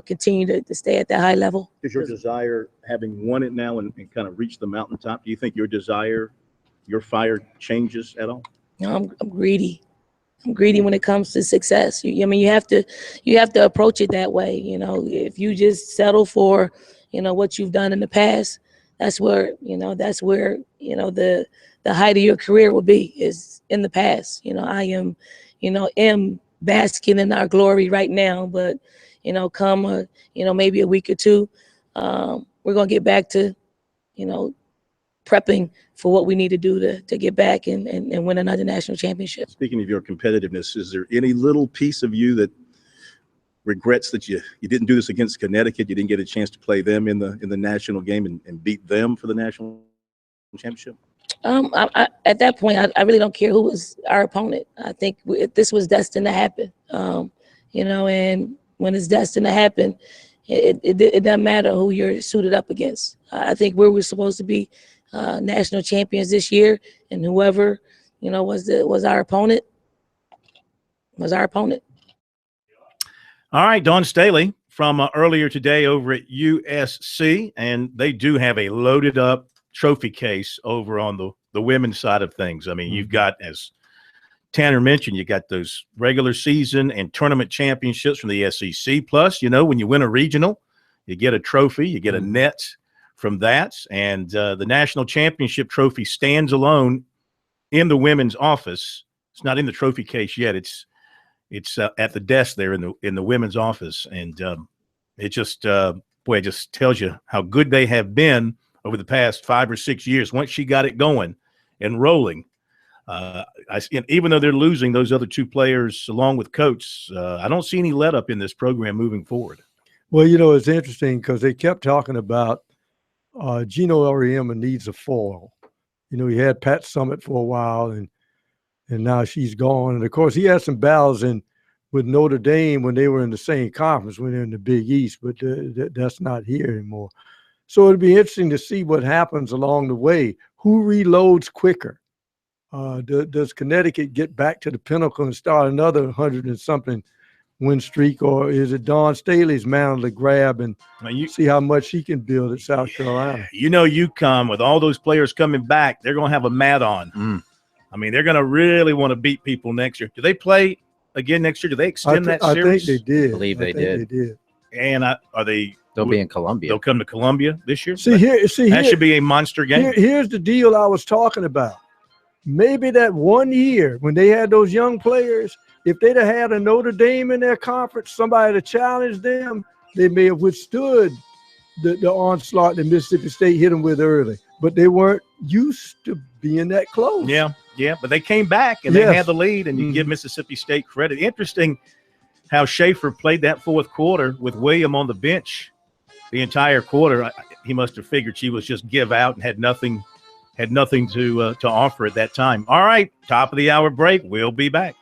continue to stay at that high level. Does your desire, having won it now and kind of reached the mountaintop, do you think your desire, your fire changes at all? I'm greedy. I'm greedy when it comes to success. You have to approach it that way. If you just settle for, what you've done in the past, that's where the height of your career will be, is in the past. I am basking in our glory right now, but come maybe a week or two, we're gonna get back to prepping for what we need to do to get back and win another national championship. Speaking of your competitiveness, is there any little piece of you that regrets that you didn't do this against Connecticut? You didn't get a chance to play them in the national game and beat them for the national championship? At that point, I really don't care who was our opponent. I think this was destined to happen. And when it's destined to happen, it doesn't matter who you're suited up against. I think we're supposed to be national champions this year, and whoever was our opponent was our opponent. All right, Dawn Staley from earlier today over at USC, and they do have a loaded up trophy case over on the women's side of things. I mean, you've got, as Tanner mentioned, you got those regular season and tournament championships from the SEC. Plus, when you win a regional, you get a trophy, you get a net from that. And the national championship trophy stands alone in the women's office. It's not in the trophy case yet. It's at the desk there in the women's office. And it just, it just tells you how good they have been over the past 5 or 6 years. Once she got it going and rolling, even though they're losing those other two players along with Coates, I don't see any let up in this program moving forward. Well, it's interesting because they kept talking about Gino Auriemma needs a foil. He had Pat Summitt for a while, and now she's gone. And, of course, he had some battles with Notre Dame when they were in the same conference, when they're in the Big East, but that's not here anymore. So it'd be interesting to see what happens along the way. Who reloads quicker? Does Connecticut get back to the pinnacle and start another 100-and-something win streak, or is it Dawn Staley's mantle to grab and see how much she can build at South Carolina? UConn, with all those players coming back, they're going to have a mat on. I mean, they're going to really want to beat people next year. Do they play again next year? Do they extend that series? I I think they did. believe they did. And are they? They'll be in Columbia. They'll come to Columbia this year. That should be a monster game. Here's the deal I was talking about. Maybe that one year when they had those young players, if they'd have had a Notre Dame in their conference, somebody to challenge them, they may have withstood the onslaught that Mississippi State hit them with early. But they weren't used to being that close. Yeah, but they came back and they had the lead, and you give Mississippi State credit. Interesting how Schaefer played that fourth quarter with William on the bench the entire quarter. He must have figured she was just give out and had nothing to offer at that time. All right, top of the hour break. We'll be back.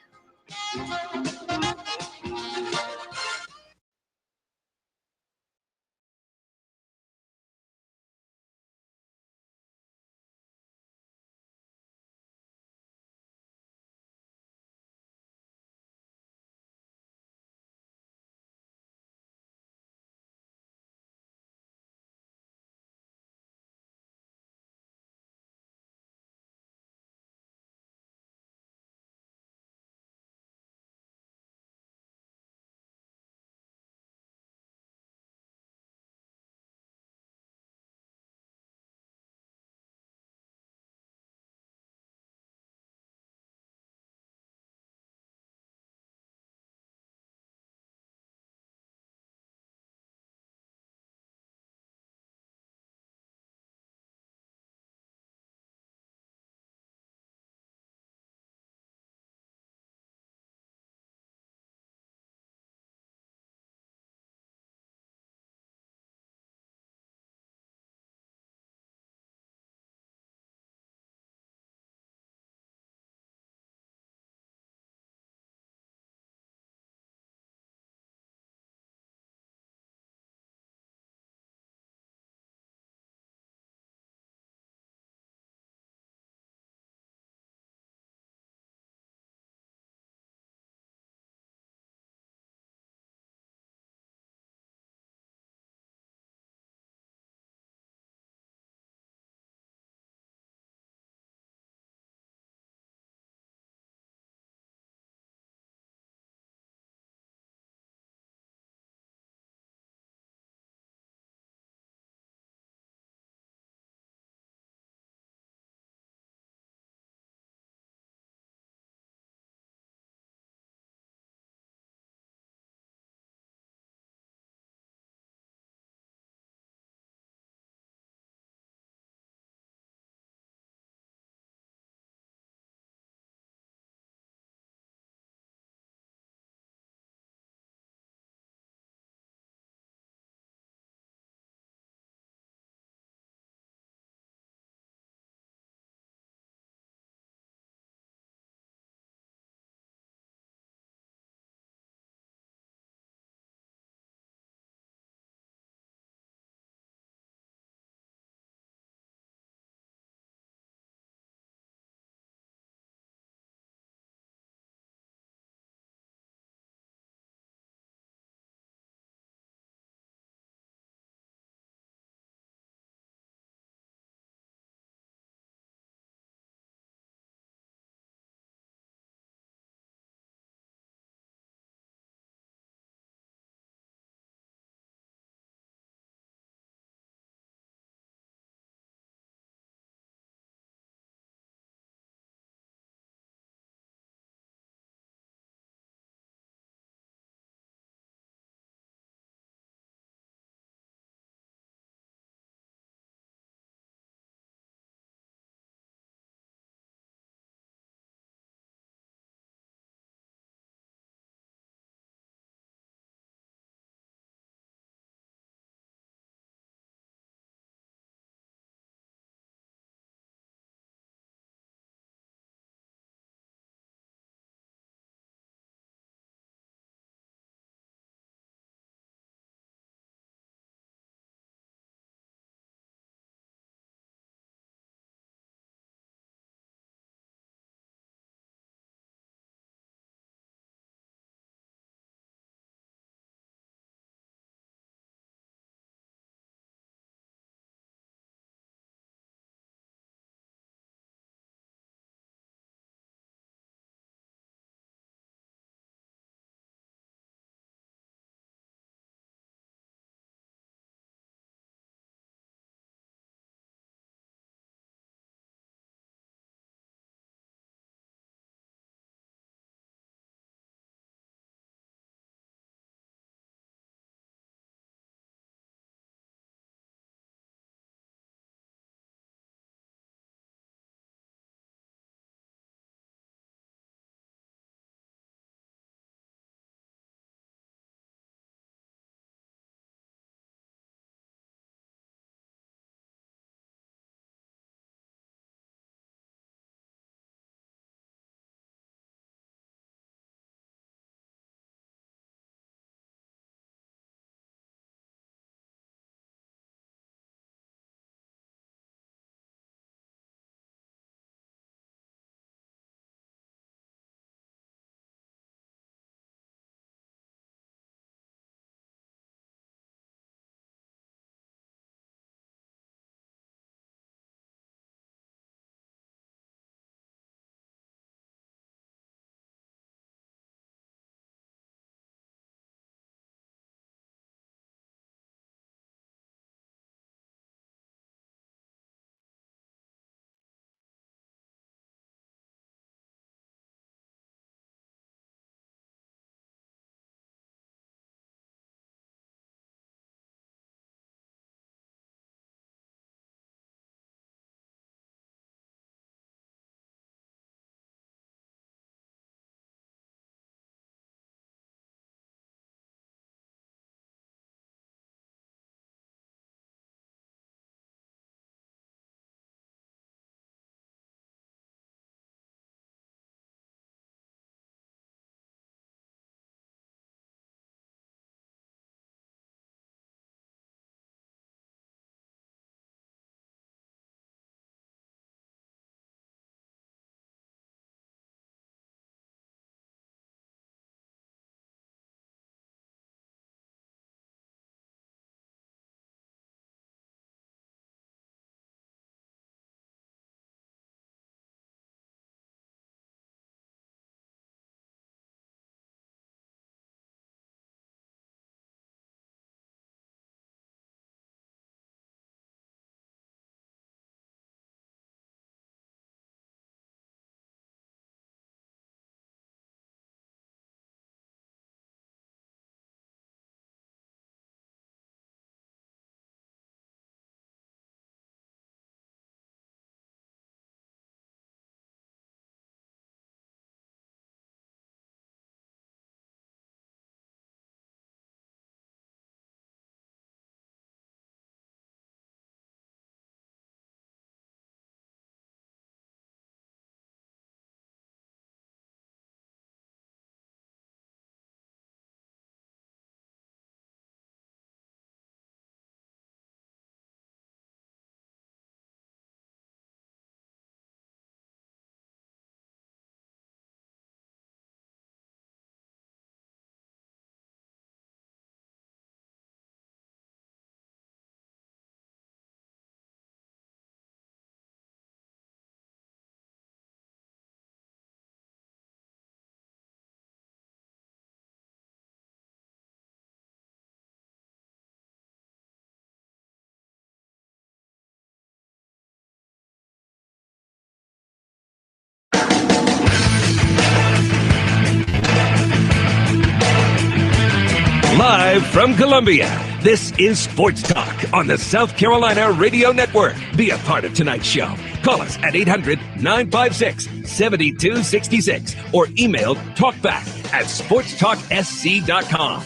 Live from Columbia, this is Sports Talk on the South Carolina Radio Network. Be a part of tonight's show. Call us at 800-956-7266 or email talkback@sportstalksc.com.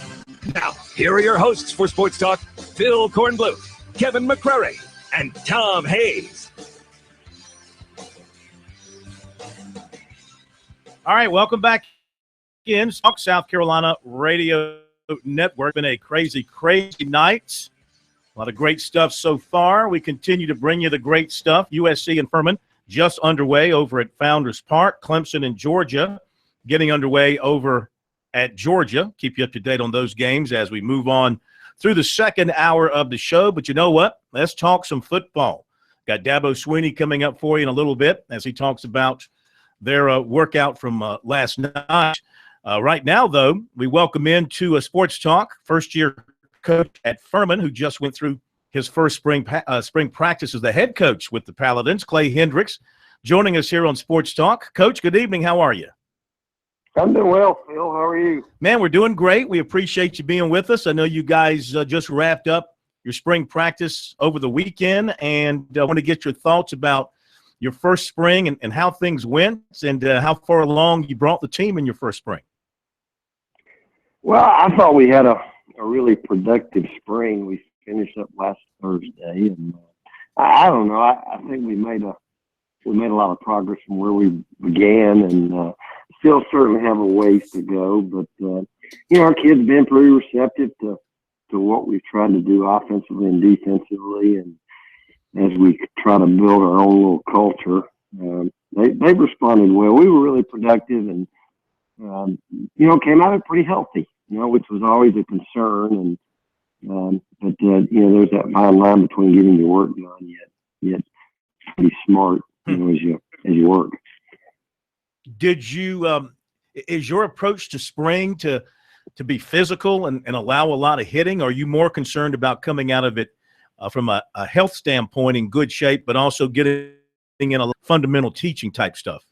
Now, here are your hosts for Sports Talk, Phil Kornbluth, Kevin McCrary, and Tom Hayes. All right, welcome back in South Carolina Radio Network. Been a crazy night. A lot of great stuff so far. We continue to bring you the great stuff. USC and Furman just underway over at Founders Park. Clemson and Georgia getting underway over at Georgia. Keep you up to date on those games as we move on through the second hour of the show. But you know what? Let's talk some football. Got Dabo Swinney coming up for you in a little bit as he talks about their workout from last night. Right now, though, we welcome into a Sports Talk first-year coach at Furman who just went through his first spring practice as the head coach with the Paladins, Clay Hendricks, joining us here on Sports Talk. Coach, good evening. How are you? I'm doing well, Phil. How are you? Man, we're doing great. We appreciate you being with us. I know you guys just wrapped up your spring practice over the weekend, and I want to get your thoughts about your first spring and how things went and how far along you brought the team in your first spring. Well, I thought we had a really productive spring. We finished up last Thursday, and I don't know. I think we made a lot of progress from where we began, and still certainly have a ways to go. But our kids been pretty receptive to what we've tried to do offensively and defensively, and as we try to build our own little culture, they responded well. We were really productive, and came out of it pretty healthy, which was always a concern. And but there's that fine line between getting your work done yet be smart, as you work. Did you is your approach to spring to be physical and allow a lot of hitting? Or are you more concerned about coming out of it from a health standpoint in good shape, but also getting in a fundamental teaching type stuff?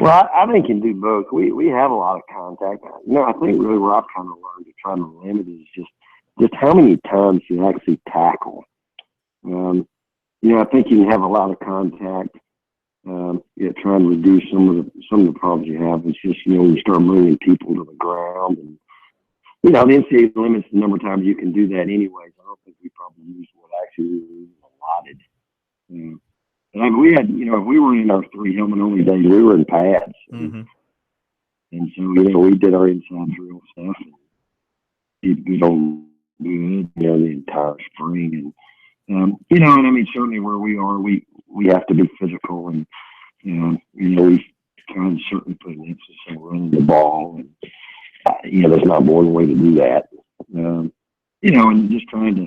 Well, I think you can do both. We have a lot of contact. I think really where I've kind of learned to try to limit is just how many times you actually tackle. I think you can have a lot of contact. Trying to reduce some of the problems you have. It's just when you start moving people to the ground, and the NCAA limits the number of times you can do that anyways. I don't think we probably used what actually was allotted. We had, if we were in our 3 helmet only days, we were in pads. Mm-hmm. And so, we did our inside drill stuff and did good the entire spring. And, certainly where we are, we have to be physical, and, we try to certainly put an emphasis on running the ball. And, there's not more than a way to do that. And just trying to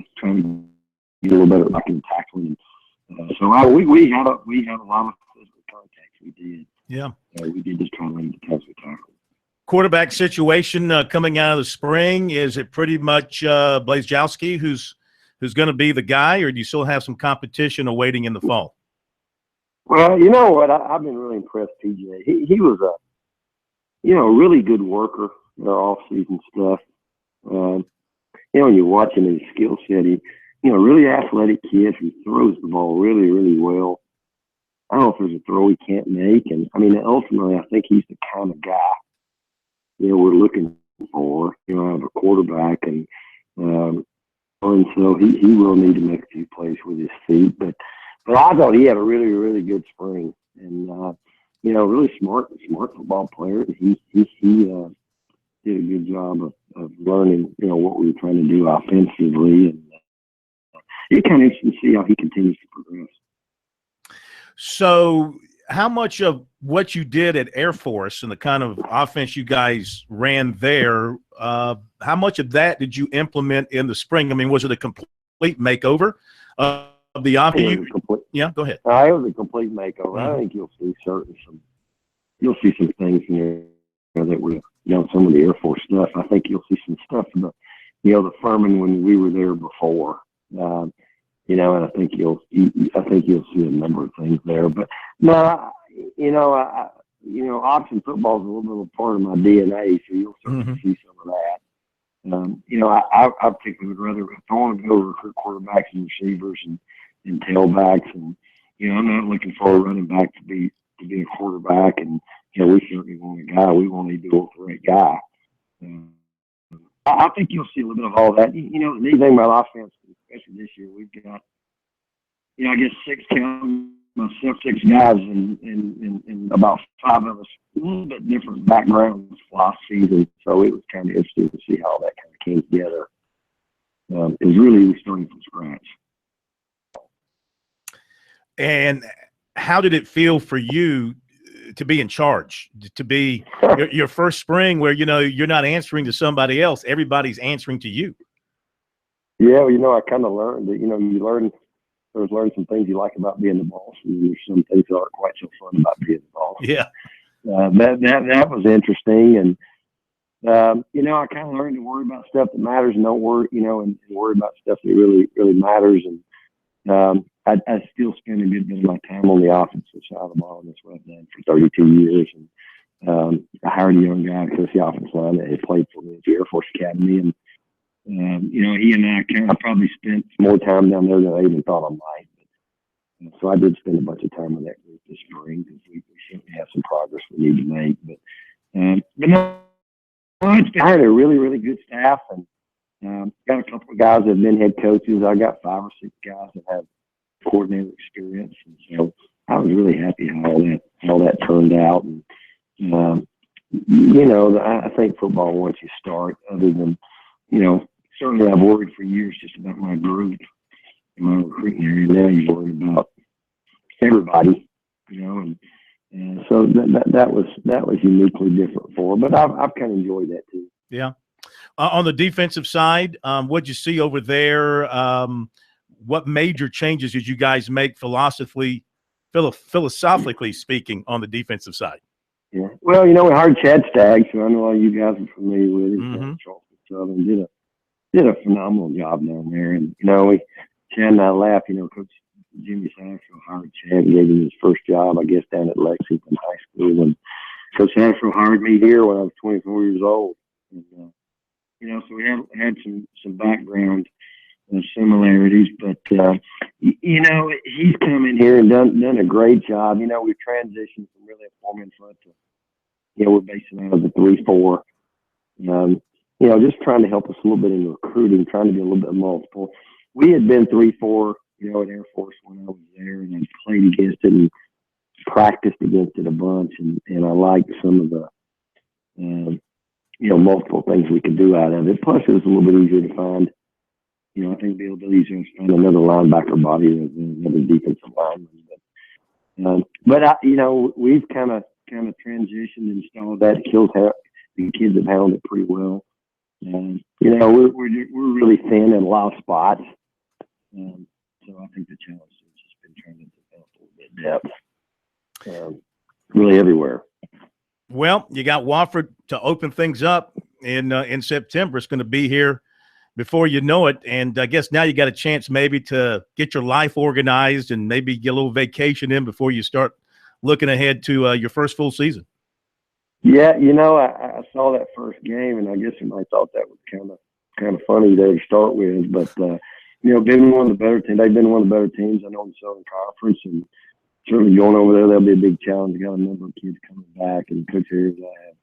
get a little better at blocking and tackling. So we had a lot of physical contact. We did. Yeah. We did just try to limit the times we tackled. Quarterback situation coming out of the spring, is it pretty much Blazejowski who's going to be the guy, or do you still have some competition awaiting in the fall? Well, you know what? I've been really impressed, PJ. He was a really good worker in our off-season stuff. When you're watching his skill set, really athletic kid who throws the ball really, really well. I don't know if there's a throw he can't make. And, ultimately, I think he's the kind of guy, we're looking for, out of a quarterback. And so he will need to make a few plays with his feet. But I thought he had a really, really good spring. And, really smart football player. He did a good job of learning, what we were trying to do offensively. And it's kind of interesting to see how he continues to progress. So how much of what you did at Air Force and the kind of offense you guys ran there, how much of that did you implement in the spring? Was it a complete makeover of the offense? Yeah, go ahead. It was a complete makeover. Mm-hmm. I think you'll see some things in there that were, some of the Air Force stuff. I think you'll see some stuff in the Furman when we were there before. And I think you'll see a number of things there. But no, option football is a little bit of a part of my DNA, so you'll certainly see some of that. I particularly would rather, if I want to go recruit quarterbacks and receivers and tailbacks, and I'm not looking for a running back to be a quarterback, and we certainly want a guy. We want to be a great guy. I think you'll see a little bit of all that. The neat thing about offense, especially this year, we've got, I guess six guys, and about five of us, a little bit different backgrounds last season. So it was kind of interesting to see how that kind of came together. It was really starting from scratch. And how did it feel for you to be in charge, to be your first spring where, you're not answering to somebody else, everybody's answering to you? Yeah, I kind of learned that, you learn some things you like about being the boss, and there's some things that aren't quite so fun about being the boss. Yeah. That was interesting. And, I kind of learned to worry about stuff that matters and don't worry, and worry about stuff that really, really matters. And, I still spend a good bit of my time on the offensive side of the ball, and that's what I've done for 32 years. And I hired a young guy to coach the offensive line that had played for me at the Air Force Academy. And, he and I kind of probably spent more time down there than I even thought I might. But, so I did spend a bunch of time with that group this spring, because we certainly have some progress we need to make. But no, it's been hired a really, really good staff, and got a couple of guys that have been head coaches. I got 5 or 6 guys that have coordinator experience, and so I was really happy how that turned out. And I think football, once you start, other than certainly I've worried for years just about my group in my recruiting area. Now you're worried about everybody, and so that was uniquely different for her. But I've kind of enjoyed that too. Yeah. On the defensive side, what'd you see over there? What major changes did you guys make philosophically speaking on the defensive side? Yeah. Well, we hired Chad Staggs, who I know all you guys are familiar with. Mm-hmm. Southern did a phenomenal job down there. And, Chad and I laughed, Coach Jimmy Satterfield hired Chad and gave him his first job, I guess, down at Lexington High School. And Coach Satterfield hired me here when I was 24 years old. And, so we had some background similarities, but he's come in here and done a great job. We've transitioned from really a 4-man front to, we're basing out of the 3-4. Just trying to help us a little bit in recruiting, trying to be a little bit multiple. We had been 3-4, at Air Force when I was there, and I played against it and practiced against it a bunch, and I liked some of the multiple things we could do out of it. Plus, it was a little bit easier to find. I think it'll be easier to find another linebacker body than another defensive lineman. But we've kind of transitioned and installed that. The kids have handled it pretty well. We're really thin in a lot of spots. So I think the challenge has just been trying to develop a little bit of depth, really everywhere. Well, you got Wofford to open things up in September. It's going to be here before you know it. And I guess now you got a chance maybe to get your life organized and maybe get a little vacation in before you start looking ahead to your first full season. Yeah, I saw that first game, and I guess somebody thought that was kind of funny there to start with. But been one of the better teams. They've been one of the better teams I know in the Southern Conference, and certainly going over there, that'll be a big challenge. Got a number of kids coming back, and Coach Harris, I have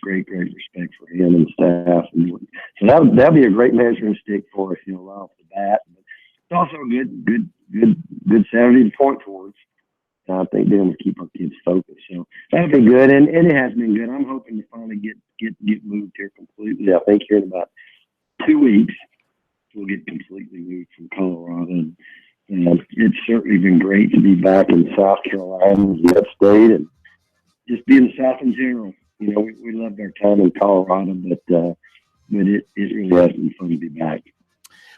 great respect for him and staff. And so that'll be a great measuring stick for us, right off the bat. But it's also a good Saturday to point towards. I think being able to keep our kids focused. So that'll be good, and it has been good. I'm hoping to finally get moved here completely. I think here in about 2 weeks we'll get completely moved from Colorado. And it's certainly been great to be back in South Carolina, the upstate, and just be in the South in general. We loved our time in Colorado, but it really has been fun to be back.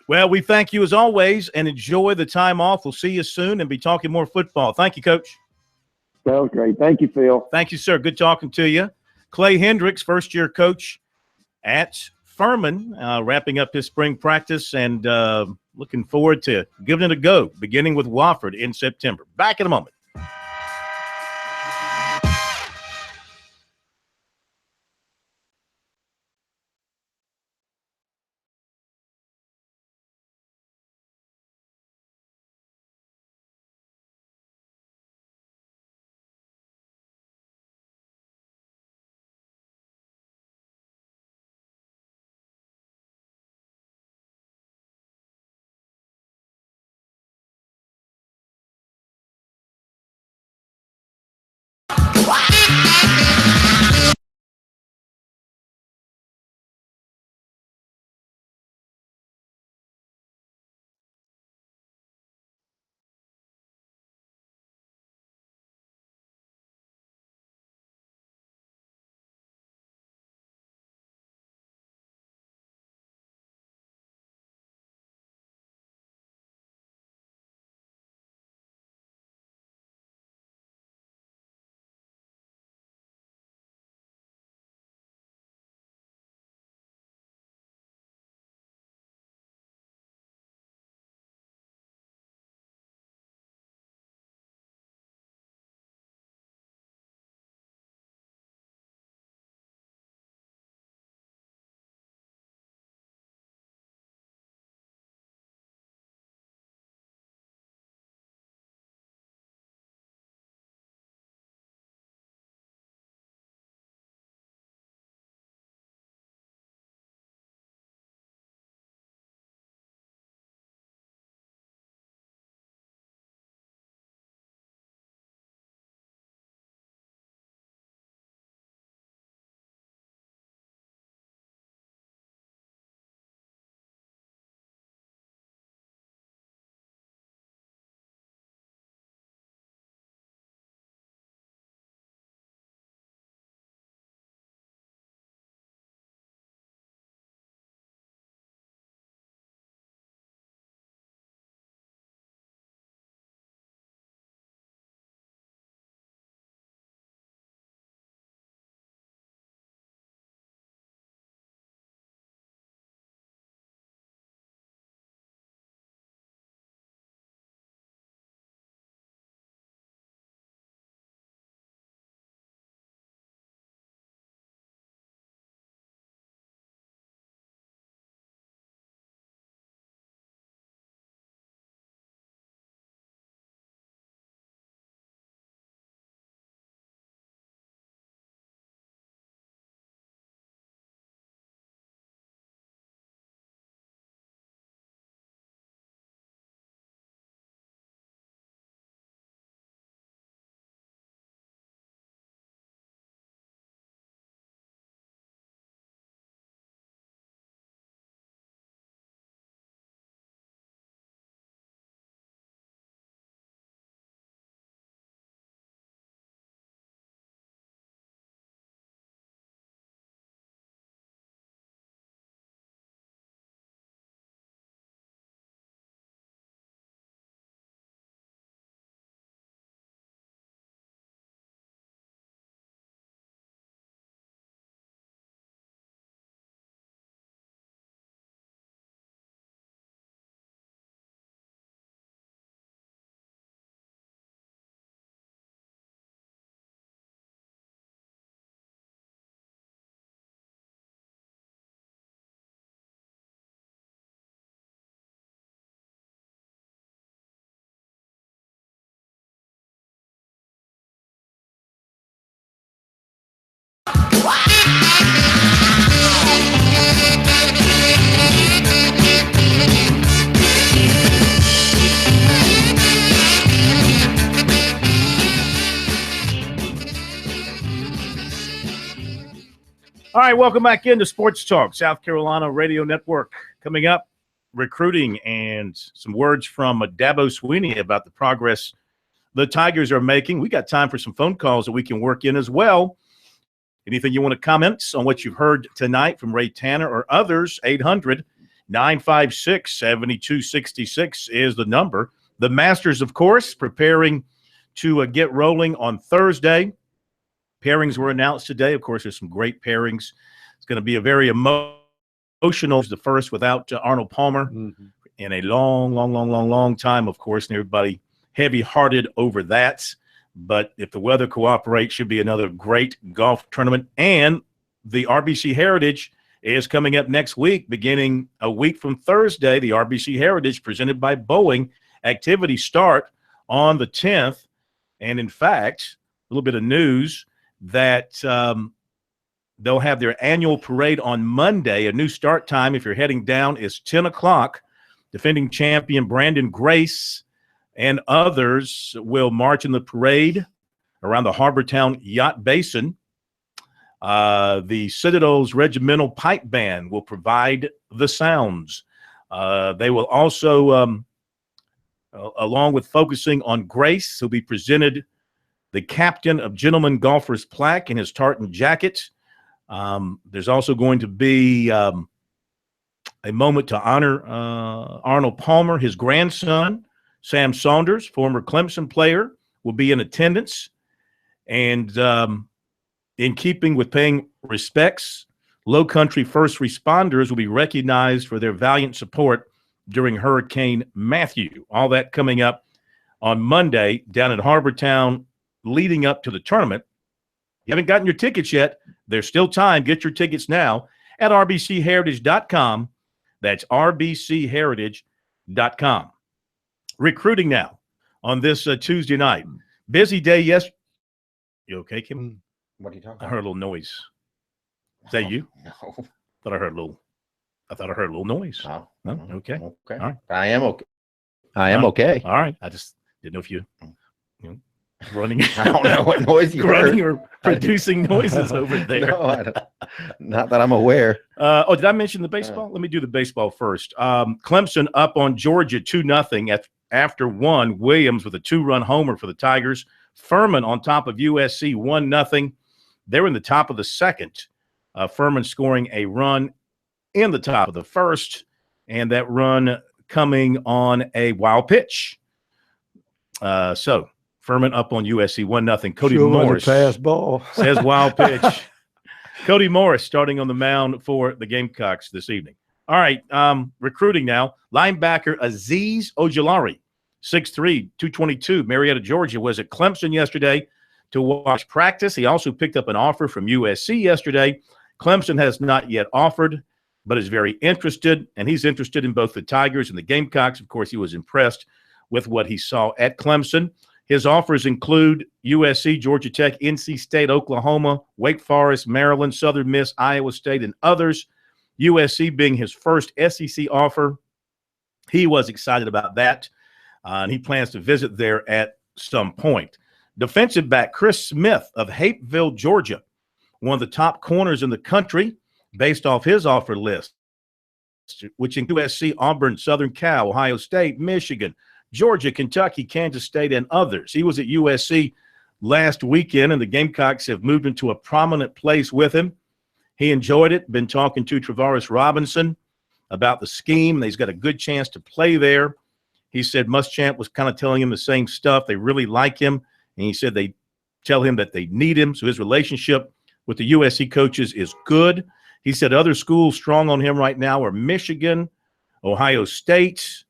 Well, we thank you as always and enjoy the time off. We'll see you soon and be talking more football. Thank you, Coach. Sounds great. Thank you, Phil. Thank you, sir. Good talking to you. Clay Hendricks, first-year coach at Furman, wrapping up his spring practice and looking forward to giving it a go, beginning with Wofford in September. Back in a moment. All right, welcome back into Sports Talk, South Carolina Radio Network. Coming up, recruiting and some words from Dabo Swinney about the progress the Tigers are making. We got time for some phone calls that we can work in as well. Anything you want to comment on what you've heard tonight from Ray Tanner or others, 800-956-7266 is the number. The Masters, of course, preparing to get rolling on Thursday. Pairings were announced today. Of course, there's some great pairings. It's going to be a very emotional, the first without Arnold Palmer in a long time, of course, and everybody heavy-hearted over that. But if the weather cooperates, should be another great golf tournament. And the RBC Heritage is coming up next week, beginning a week from Thursday. The RBC Heritage, presented by Boeing, activities start on the 10th. And in fact, a little bit of news that they'll have their annual parade on Monday. A new start time, if you're heading down, is 10 o'clock. Defending champion Brandon Grace and others will march in the parade around the Harbortown Yacht Basin. The Citadel's Regimental Pipe Band will provide the sounds. They will also, along with focusing on Grace, who'll be presented the captain of Gentleman Golfers plaque in his tartan jacket. There's also going to be a moment to honor Arnold Palmer. His grandson, Sam Saunders, former Clemson player, will be in attendance. And in keeping with paying respects, Low Country first responders will be recognized for their valiant support during Hurricane Matthew. All that coming up on Monday down at Harbortown, leading up to the tournament. You haven't gotten your tickets yet, there's still time. Get your tickets now at rbcheritage.com. That's rbcheritage.com. Recruiting now on this Tuesday night. Busy day, yes. You okay, Kim? What are you talking about? I heard a little noise. Is that you? No. I thought I heard a little noise. Oh, no? Okay. Okay. All right. I am okay. I am okay. All right. I just didn't know if you know, running. I don't know what noise you running heard. or producing noises over there. No, I don't, not that I'm aware. Did I mention the baseball? Let me do the baseball first. Clemson up on Georgia 2-0 after one. Williams with a 2-run homer for the Tigers. Furman on top of USC 1-0. They're in the top of the second. Furman scoring a run in the top of the first, and that run coming on a wild pitch. So Furman up on USC 1-0. Cody Morris fast ball says wild pitch. Cody Morris starting on the mound for the Gamecocks this evening. All right, recruiting now. Linebacker Azeez Ojulari, 6'3", 222, Marietta, Georgia, was at Clemson yesterday to watch practice. He also picked up an offer from USC yesterday. Clemson has not yet offered, but is very interested, and he's interested in both the Tigers and the Gamecocks. Of course, he was impressed with what he saw at Clemson. His offers include USC, Georgia Tech, NC State, Oklahoma, Wake Forest, Maryland, Southern Miss, Iowa State, and others. USC being his first SEC offer. He was excited about that, and he plans to visit there at some point. Defensive back Chris Smith of Hapeville, Georgia, one of the top corners in the country based off his offer list, which includes USC, Auburn, Southern Cal, Ohio State, Michigan, Georgia, Kentucky, Kansas State, and others. He was at USC last weekend, and the Gamecocks have moved into a prominent place with him. He enjoyed it, been talking to Travaris Robinson about the scheme. He's got a good chance to play there. He said Muschamp was kind of telling him the same stuff. They really like him, and he said they tell him that they need him, so his relationship with the USC coaches is good. He said other schools strong on him right now are Michigan, Ohio State,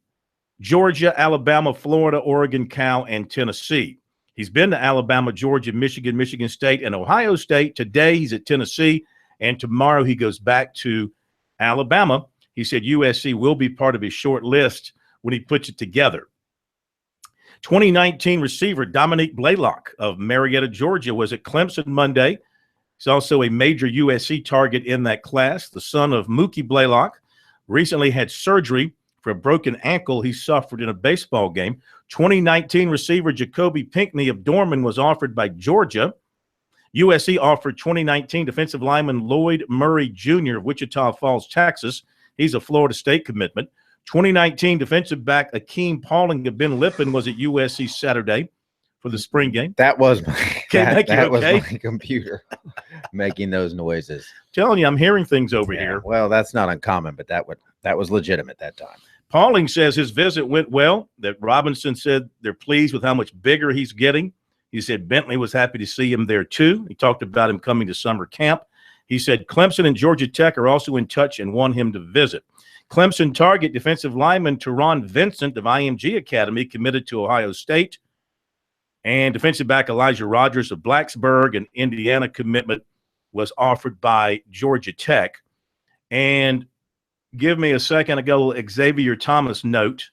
Georgia, Alabama, Florida, Oregon, Cal, and Tennessee. He's been to Alabama, Georgia, Michigan, Michigan State, and Ohio State. Today he's at Tennessee, and tomorrow he goes back to Alabama. He said USC will be part of his short list when he puts it together. 2019 receiver Dominique Blaylock of Marietta, Georgia, was at Clemson Monday. He's also a major USC target in that class. The son of Mookie Blaylock recently had surgery for a broken ankle he suffered in a baseball game. 2019 receiver Jacoby Pinckney of Dorman was offered by Georgia. USC offered 2019 defensive lineman Lloyd Murray Jr. of Wichita Falls, Texas. He's a Florida State commitment. 2019 defensive back Akeem Pauling of Ben Lippen was at USC Saturday for the spring game. That was my, that was okay? my computer making those noises. Telling you, I'm hearing things over here. Well, that's not uncommon, but that was legitimate that time. Pauling says his visit went well, that Robinson said they're pleased with how much bigger he's getting. He said Bentley was happy to see him there too. He talked about him coming to summer camp. He said Clemson and Georgia Tech are also in touch and want him to visit. Clemson target defensive lineman Teron Vincent of IMG Academy committed to Ohio State. And defensive back Elijah Rogers of Blacksburg, an Indiana commitment, was offered by Georgia Tech. And give me a second ago, Xavier Thomas note.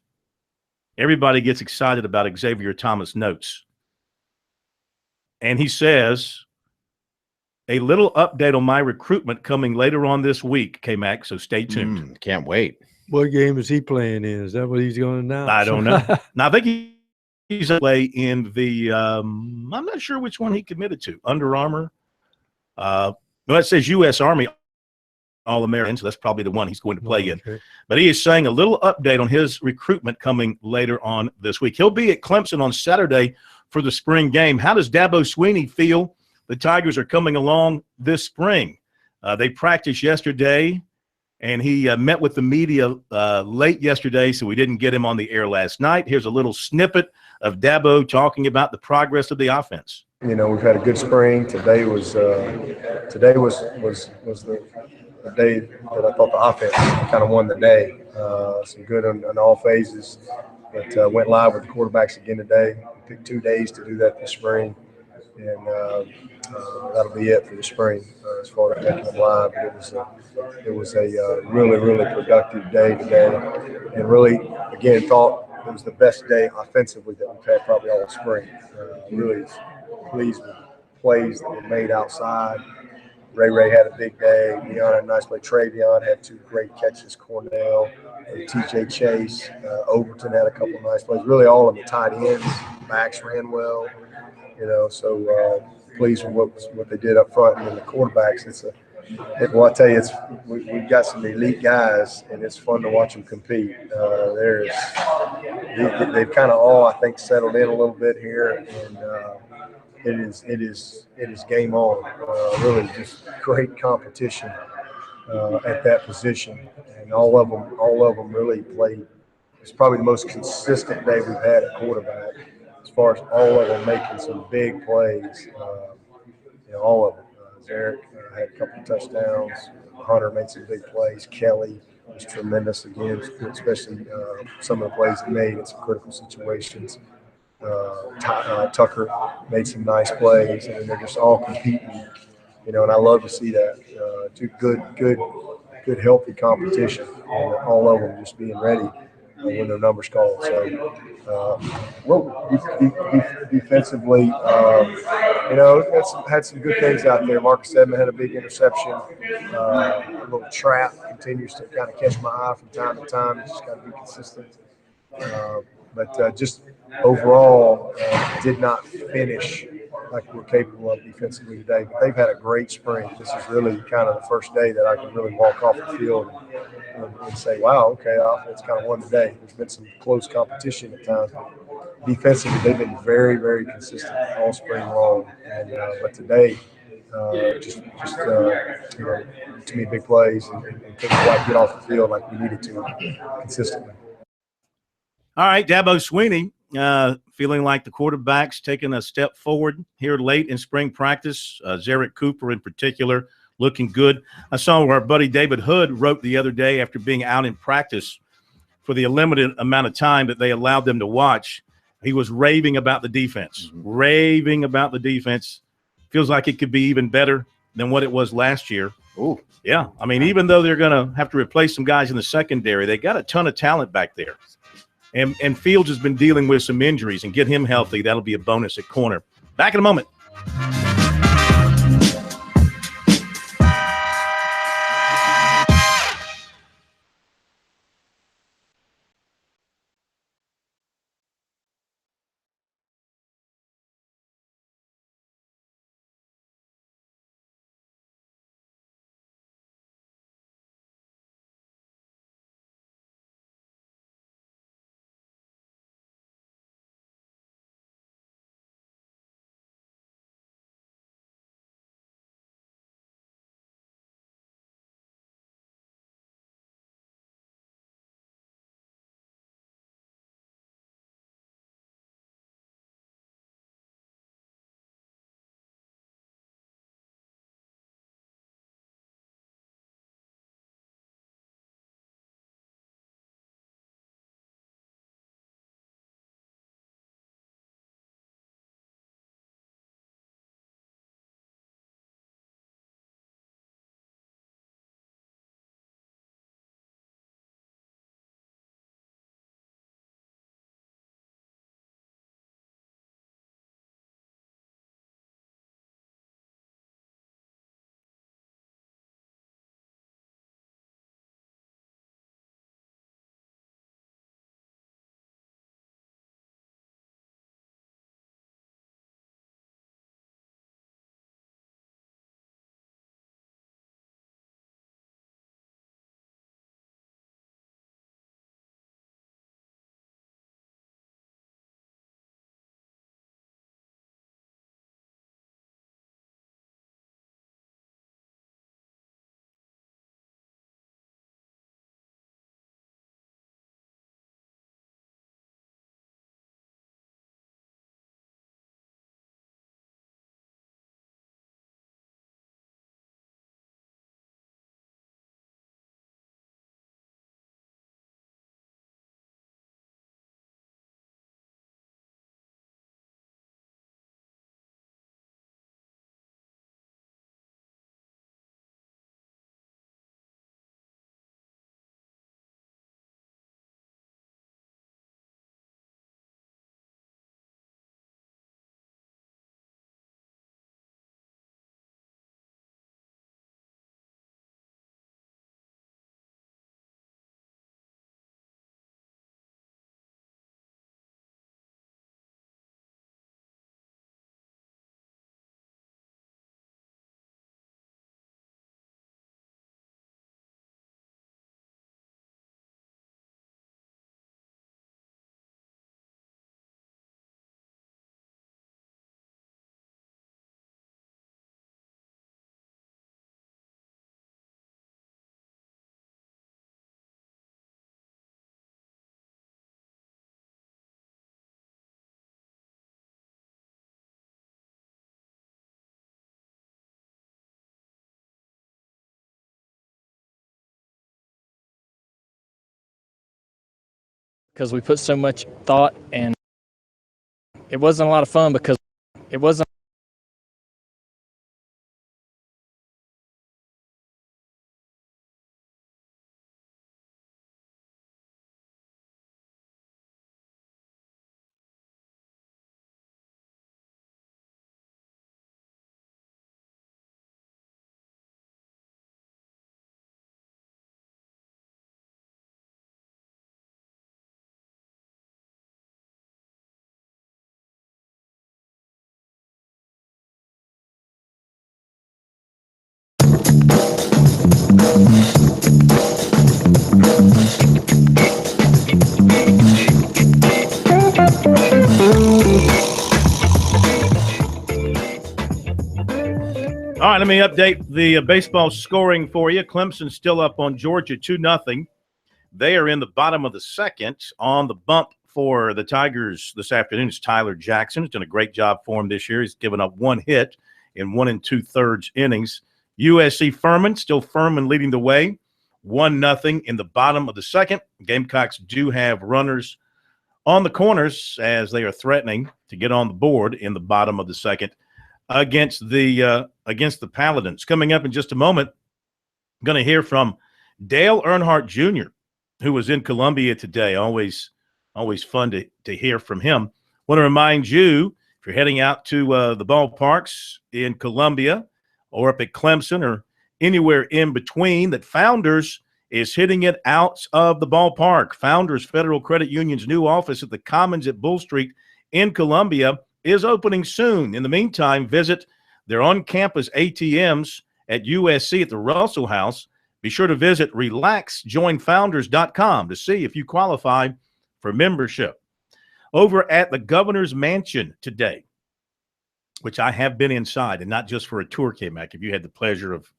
Everybody gets excited about Xavier Thomas notes. And he says, a little update on my recruitment coming later on this week, K-Mac, so stay tuned. Can't wait. What game is he playing in? Is that what he's going to announce? I don't know. Now, I think he's away in the I'm not sure which one he committed to. Under Armour. No, it says U.S. Army All-American, so that's probably the one he's going to play in. But he is saying a little update on his recruitment coming later on this week. He'll be at Clemson on Saturday for the spring game. How does Dabo Swinney feel the Tigers are coming along this spring? They practiced yesterday, and he met with the media late yesterday, so we didn't get him on the air last night. Here's a little snippet of Dabo talking about the progress of the offense. You know, we've had a good spring. Today was the day that I thought the offense kind of won the day. Some good on all phases. But went live with the quarterbacks again today. We picked 2 days to do that this spring, and that'll be it for the spring as far as taking them live. But it was a really, really productive day today, and really, again, thought it was the best day offensively that we've had probably all spring. Really pleased with plays that were made outside. Ray had a big day. Deion had a nice play. Travion had 2 great catches. Cornell, TJ Chase, Overton had a couple of nice plays. Really, all of the tight ends, backs ran well. You know, so pleased with what they did up front, and then the quarterbacks. Well, I tell you, we've got some elite guys, and it's fun to watch them compete. They've kind of all, I think, settled in a little bit here, and it is game on. Really, just great competition at that position, and all of them really played. It's probably the most consistent day we've had at quarterback, as far as all of them making some big plays. All of them. Zarek had a couple of touchdowns. Hunter made some big plays. Kelly was tremendous again, especially some of the plays he made in some critical situations. Tucker made some nice plays, and they're just all competing. You know, and I love to see that. Good, healthy competition, and all of them just being ready when their numbers called. So, defensively, you know, had some good things out there. Marcus Edmond had a big interception. A little trap continues to kind of catch my eye from time to time. You just got to be consistent. But just overall, did not finish like we're capable of defensively today. But they've had a great spring. This is really kind of the first day that I can really walk off the field and say, wow, okay, the offense kind of won the day. There's been some close competition at times. Defensively, they've been very, very consistent all spring long. And but today, just you know, too many big plays and couldn't quite get off the field like we needed to consistently. All right, Dabo Swinney, feeling like the quarterback's taking a step forward here late in spring practice. Zarek Cooper in particular looking good. I saw where our buddy David Hood wrote the other day after being out in practice for the limited amount of time that they allowed them to watch. He was raving about the defense, raving about the defense. Feels like it could be even better than what it was last year. Ooh. Yeah, I mean, even though they're going to have to replace some guys in the secondary, they got a ton of talent back there. And Fields has been dealing with some injuries, and get him healthy. That'll be a bonus at corner. Back in a moment. because we put so much thought, and it wasn't a lot of fun because it wasn't. All right, let me update the baseball scoring for you. Clemson's still up on Georgia 2-0. They are in the bottom of the second. On the bump for the Tigers this afternoon is Tyler Jackson. He's done a great job for him this year. He's given up one hit in 1 2/3 innings. USC Furman still Furman leading the way, 1-0 in the bottom of the second. Gamecocks do have runners on the corners as they are threatening to get on the board in the bottom of the second against the Paladins. Coming up in just a moment, I'm going to hear from Dale Earnhardt Jr., who was in Columbia today. Always fun to hear from him. Want to remind you, if you're heading out to the ballparks in Columbia or up at Clemson or anywhere in between, that Founders is hitting it out of the ballpark. Founders Federal Credit Union's new office at the Commons at Bull Street in Columbia is opening soon. In the meantime, visit their on-campus ATMs at USC at the Russell House. Be sure to visit relaxjoinfounders.com to see if you qualify for membership. Over at the Governor's Mansion today, which I have been inside, and not just for a tour, K-Mac. Have you had the pleasure of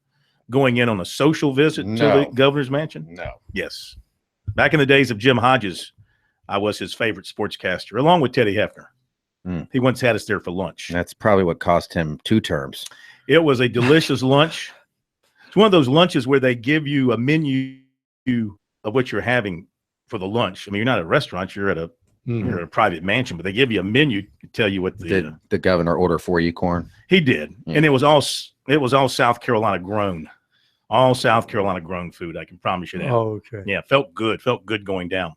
going in on a social visit to the Governor's Mansion? No. Yes. Back in the days of Jim Hodges, I was his favorite sportscaster, along with Teddy Hefner. He once had us there for lunch. That's probably what cost him 2 terms. It was a delicious lunch. It's one of those lunches where they give you a menu of what you're having for the lunch. I mean, you're not at a restaurant, you're at a private mansion, but they give you a menu to tell you what Did the governor order for you corn? He did. Yeah. And it was all South Carolina grown. All South Carolina grown food, I can promise you that. Oh, okay. Yeah, felt good going down.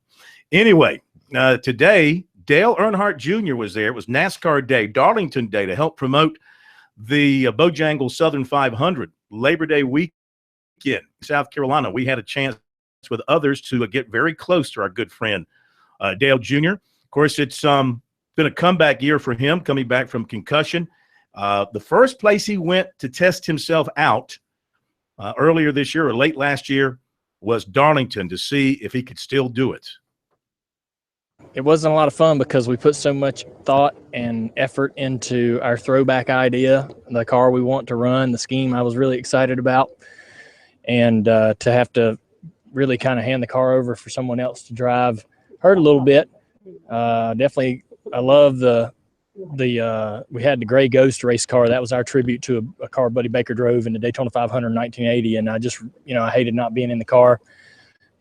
Anyway, today Dale Earnhardt Jr. was there. It was NASCAR Day, Darlington Day, to help promote the Bojangles Southern 500 Labor Day weekend, South Carolina. We had a chance with others to get very close to our good friend Dale Jr. Of course, it's been a comeback year for him, coming back from concussion. The first place he went to test himself out earlier this year or late last year was Darlington to see if he could still do it. It wasn't a lot of fun because we put so much thought and effort into our throwback idea, the car we want to run, the scheme I was really excited about, and to have to really kind of hand the car over for someone else to drive hurt a little bit. Definitely, I love we had the Gray Ghost race car. That was our tribute to a car Buddy Baker drove in the Daytona 500 in 1980, and I just, I hated not being in the car.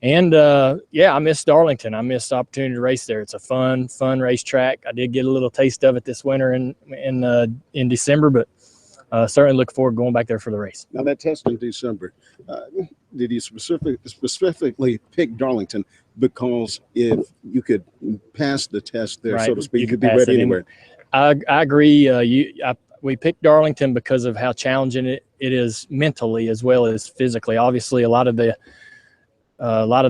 And, I missed Darlington. I missed the opportunity to race there. It's a fun racetrack. I did get a little taste of it this winter in December, but certainly look forward to going back there for the race. Now, that test in December, did you specifically pick Darlington because if you could pass the test there, right, so to speak, you could be ready anywhere? I agree. We picked Darlington because of how challenging it is mentally as well as physically. Obviously, a lot of the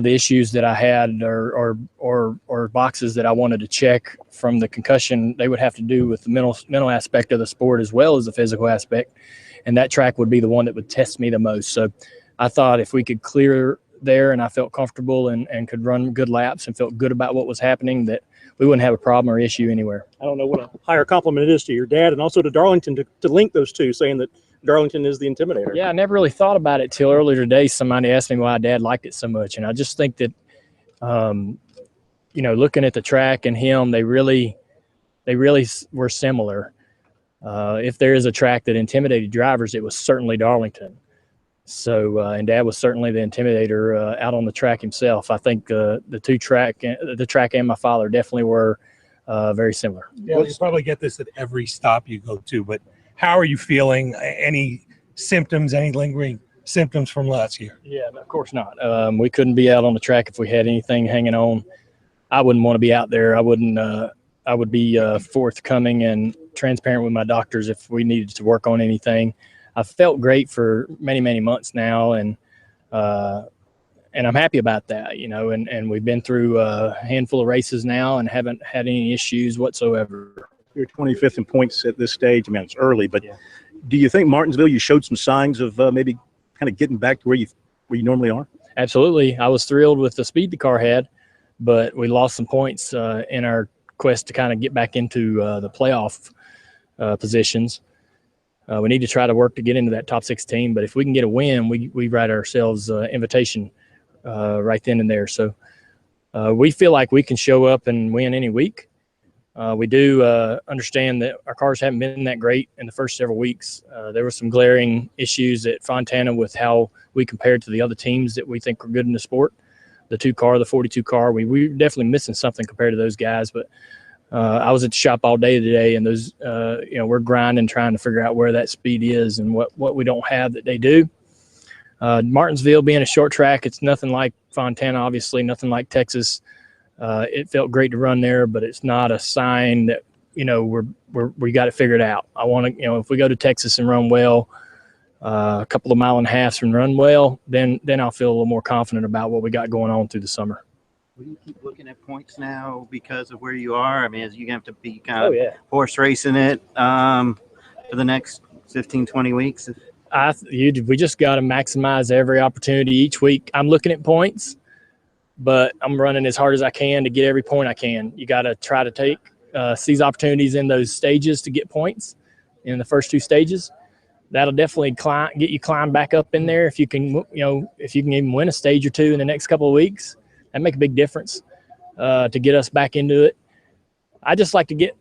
issues that I had or boxes that I wanted to check from the concussion, they would have to do with the mental aspect of the sport as well as the physical aspect. And that track would be the one that would test me the most. So I thought if we could clear there and I felt comfortable and could run good laps and felt good about what was happening, that we wouldn't have a problem or issue anywhere. I don't know what a higher compliment it is to your dad and also to Darlington to link those two, saying that Darlington is the intimidator. Yeah, I never really thought about it till earlier today. Somebody asked me why Dad liked it so much, and I just think that, looking at the track and him, they really were similar. If there is a track that intimidated drivers, it was certainly Darlington. So, and Dad was certainly the intimidator out on the track himself. I think the track and my father definitely were very similar. Yeah, you probably get this at every stop you go to, but how are you feeling? Any symptoms, any lingering symptoms from last year? Yeah, of course not. We couldn't be out on the track if we had anything hanging on. I wouldn't want to be out there. I wouldn't. I would be forthcoming and transparent with my doctors if we needed to work on anything. I've felt great for many, many months now, and I'm happy about that. And we've been through a handful of races now and haven't had any issues whatsoever. You're 25th in points at this stage. I mean, it's early, but do you think Martinsville, you showed some signs of maybe kind of getting back to where you normally are? Absolutely. I was thrilled with the speed the car had, but we lost some points in our quest to kind of get back into the playoff positions. We need to try to work to get into that top 16, but if we can get a win, we write ourselves invitation right then and there. So we feel like we can show up and win any week. We do understand that our cars haven't been that great in the first several weeks. There were some glaring issues at Fontana with how we compared to the other teams that we think are good in the sport. The 42 car, we were definitely missing something compared to those guys. But I was at the shop all day today, and those, we're grinding, trying to figure out where that speed is and what we don't have that they do. Martinsville being a short track, it's nothing like Fontana, obviously, nothing like Texas. It felt great to run there, but it's not a sign that, we got it figured out. I want to, if we go to Texas and run well, a couple of mile and a half and run well, then I'll feel a little more confident about what we got going on through the summer. Will you keep looking at points now because of where you are? I mean, you're going to have to be kind of horse racing it for the next 15, 20 weeks? We just got to maximize every opportunity each week. I'm looking at points, but I'm running as hard as I can to get every point I can. You got to try to seize opportunities in those stages to get points in the first two stages. That'll definitely get you climb back up in there. If you can, if you can even win a stage or two in the next couple of weeks, that make a big difference to get us back into it. I just like to get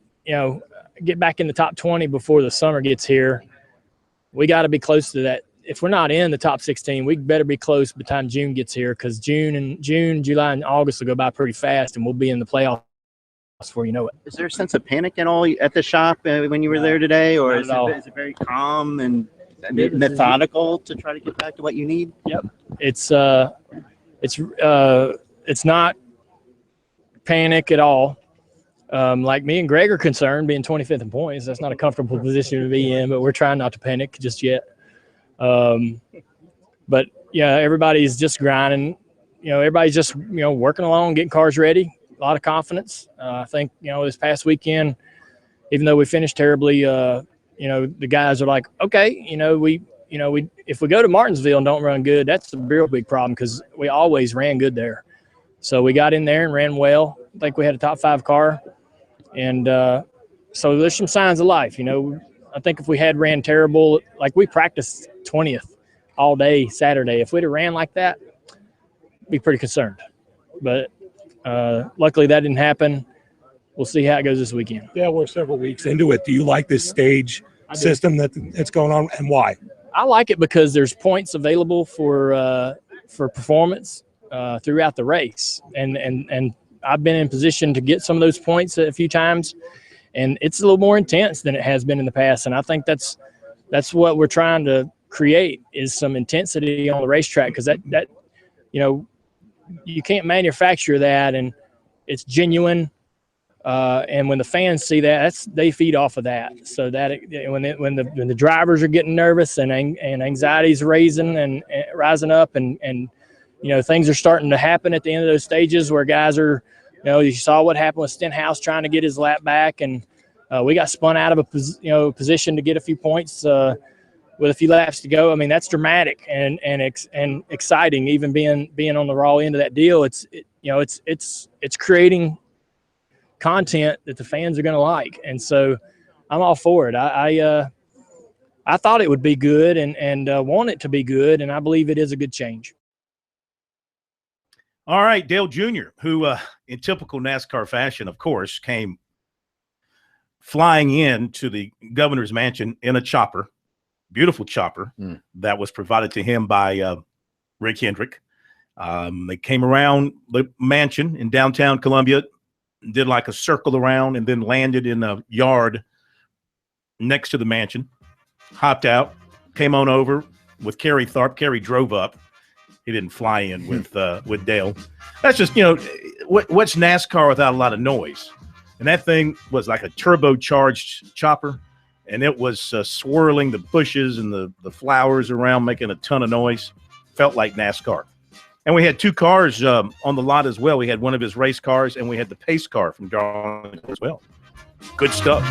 back in the top 20 before the summer gets here. We got to be close to that. If we're not in the top 16, we better be close by the time June gets here, because June, July, and August will go by pretty fast, and we'll be in the playoffs before you know it. Is there a sense of panic at all at the shop when you were there today, or is it very calm and methodical to try to get back to what you need? Yep, it's not panic at all. Like me and Greg are concerned, being 25th in points. That's not a comfortable position to be in, but we're trying not to panic just yet. But yeah, everybody's just grinding. Everybody's just working along, getting cars ready. A lot of confidence. I think this past weekend, even though we finished terribly, the guys are like, okay, if we go to Martinsville and don't run good, that's a real big problem, because we always ran good there. So we got in there and ran well. I think we had a top 5 car, and so there's some signs of life. I think if we had ran terrible, like we practiced 20th all day Saturday, if we'd have ran like that, I'd be pretty concerned. But luckily that didn't happen. We'll see how it goes this weekend. Yeah, we're several weeks into it. Do you like this stage system that's going on, and why? I like it because there's points available for performance throughout the race, and I've been in position to get some of those points a few times, and it's a little more intense than it has been in the past. And I think that's what we're trying to create, is some intensity on the racetrack, because that you can't manufacture that, and it's genuine. And when the fans see that, they feed off of that. So that when the drivers are getting nervous and anxiety's rising up, and things are starting to happen at the end of those stages where guys are, you saw what happened with Stenhouse trying to get his lap back, and we got spun out of a position to get a few points with a few laps to go. I mean, that's dramatic and exciting. Even being on the raw end of that deal, it's creating content that the fans are going to like, and so I'm all for it. I thought it would be good and want it to be good, and I believe it is a good change. All right, Dale Jr., who in typical NASCAR fashion, of course, came flying in to the governor's mansion in a chopper. beautiful chopper that was provided to him by Rick Hendrick. They came around the mansion in downtown Columbia, did like a circle around, and then landed in a yard next to the mansion. Hopped out, came on over with Kerry Tharp. Kerry drove up. He didn't fly in with Dale. That's just, what's NASCAR without a lot of noise? And that thing was like a turbocharged chopper, and it was swirling the bushes and the flowers around, making a ton of noise. Felt like NASCAR. And we had two cars on the lot as well. We had one of his race cars, and we had the pace car from Darlington as well. Good stuff.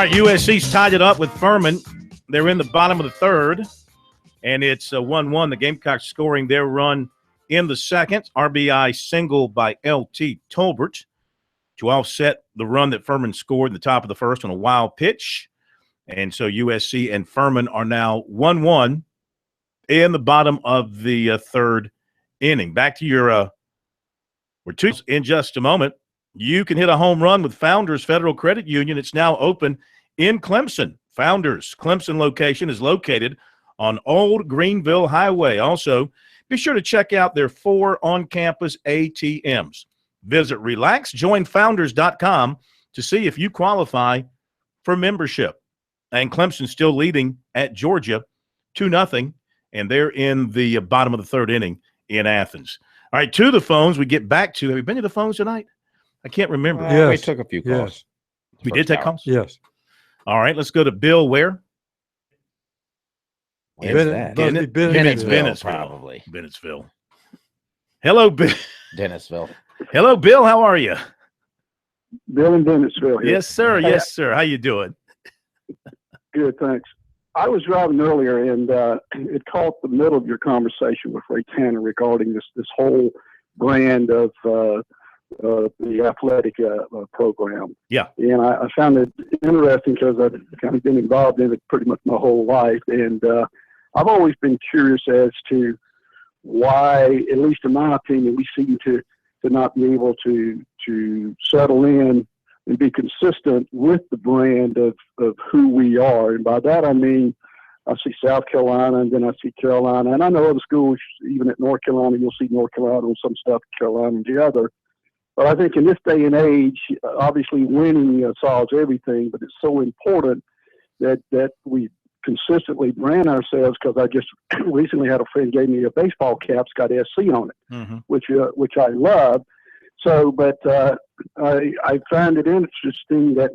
right, USC's tied it up with Furman. They're in the bottom of the third, and it's 1-1. The Gamecocks scoring their run in the second. RBI single by L.T. Tolbert to offset the run that Furman scored in the top of the first on a wild pitch. And so USC and Furman are now 1-1 in the bottom of the third inning. Back to your we're two in just a moment. You can hit a home run with Founders Federal Credit Union. It's now open in Clemson. Founders Clemson location is located on Old Greenville Highway. Also, be sure to check out their 4 on-campus ATMs. Visit RelaxJoinFounders.com to see if you qualify for membership. And Clemson's still leading at Georgia 2-0, and they're in the bottom of the third inning in Athens. All right, to the phones we get back to. Have we been to the phones tonight? I can't remember. We took a few calls. Yes. We did take calls? Yes. All right, let's go to Bill where? Bennettsville, probably. Bennettsville. Hello, Bill. Dennisville. Hello, Bill. How are you? Bill in Bennettsville. Yes, sir. Yes, sir. How you doing? Good, thanks. I was driving earlier, and it caught the middle of your conversation with Ray Tanner regarding this whole brand of the athletic program. Yeah. And I found it interesting because I've kind of been involved in it pretty much my whole life, and I've always been curious as to why, at least in my opinion, we seem to not be able to settle in and be consistent with the brand of who we are. And by that, I mean, I see South Carolina, and then I see Carolina. And I know other schools, even at North Carolina, you'll see North Carolina on some stuff, Carolina and the other. But I think in this day and age, obviously winning solves everything, but it's so important that we consistently brand ourselves, because I just recently had a friend gave me a baseball cap, it's got SC on it, which I love. So, but I found it interesting that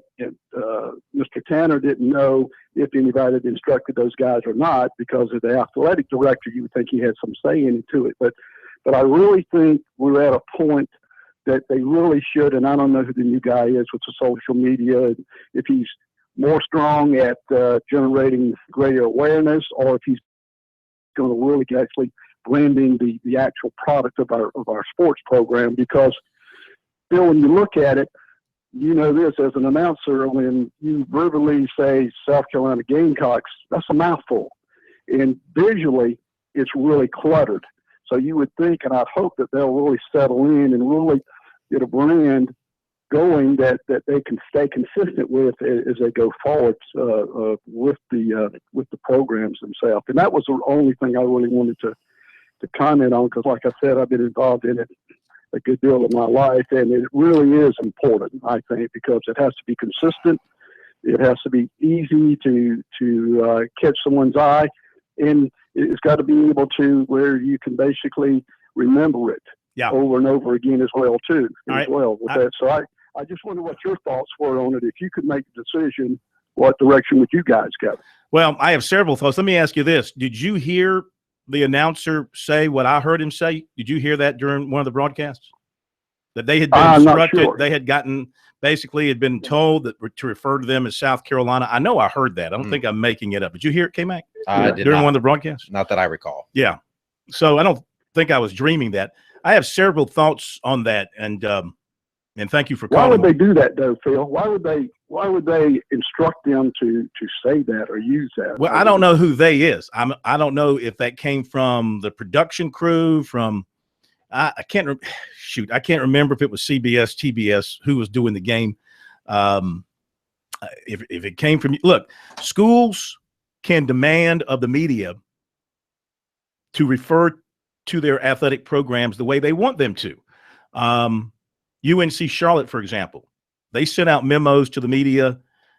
Mr. Tanner didn't know if anybody had instructed those guys or not, because of the athletic director, you would think he had some say into it. But I really think we're at a point that they really should, and I don't know who the new guy is with the social media, if he's more strong at generating greater awareness, or if he's going to really actually blending the actual product of our sports program. Because Bill, when you look at it, you know this as an announcer, when you verbally say South Carolina Gamecocks, that's a mouthful, and visually it's really cluttered. So you would think, and I'd hope that they'll really settle in and really get a brand going that they can stay consistent with as they go forward with the programs themselves. And that was the only thing I really wanted to comment on, because like I said, I've been involved in it a good deal of my life, and it really is important, I think, because it has to be consistent. It has to be easy to catch someone's eye, and it's got to be able to where you can basically remember it over and over again as well, too. So I just wonder what your thoughts were on it. If you could make a decision, what direction would you guys go? Well, I have several thoughts. Let me ask you this. Did you hear the announcer say what I heard him say? Did you hear that during one of the broadcasts? That they had been instructed, sure. They had gotten, basically had been told that to refer to them as South Carolina. I know I heard that. I don't think I'm making it up. Did you hear it, K-Mac? During one of the broadcasts? Not that I recall. Yeah. So I don't think I was dreaming that. I have several thoughts on that, and thank you for calling. Why would they do that, though, Phil? Why would they instruct them to say that or use that? Well, I don't know who they is. I don't know if that came from the production crew, from I can't remember if it was CBS, TBS, who was doing the game. If it came from, look, schools can demand of the media to refer to their athletic programs the way they want them to. UNC Charlotte, for example, they sent out memos to the media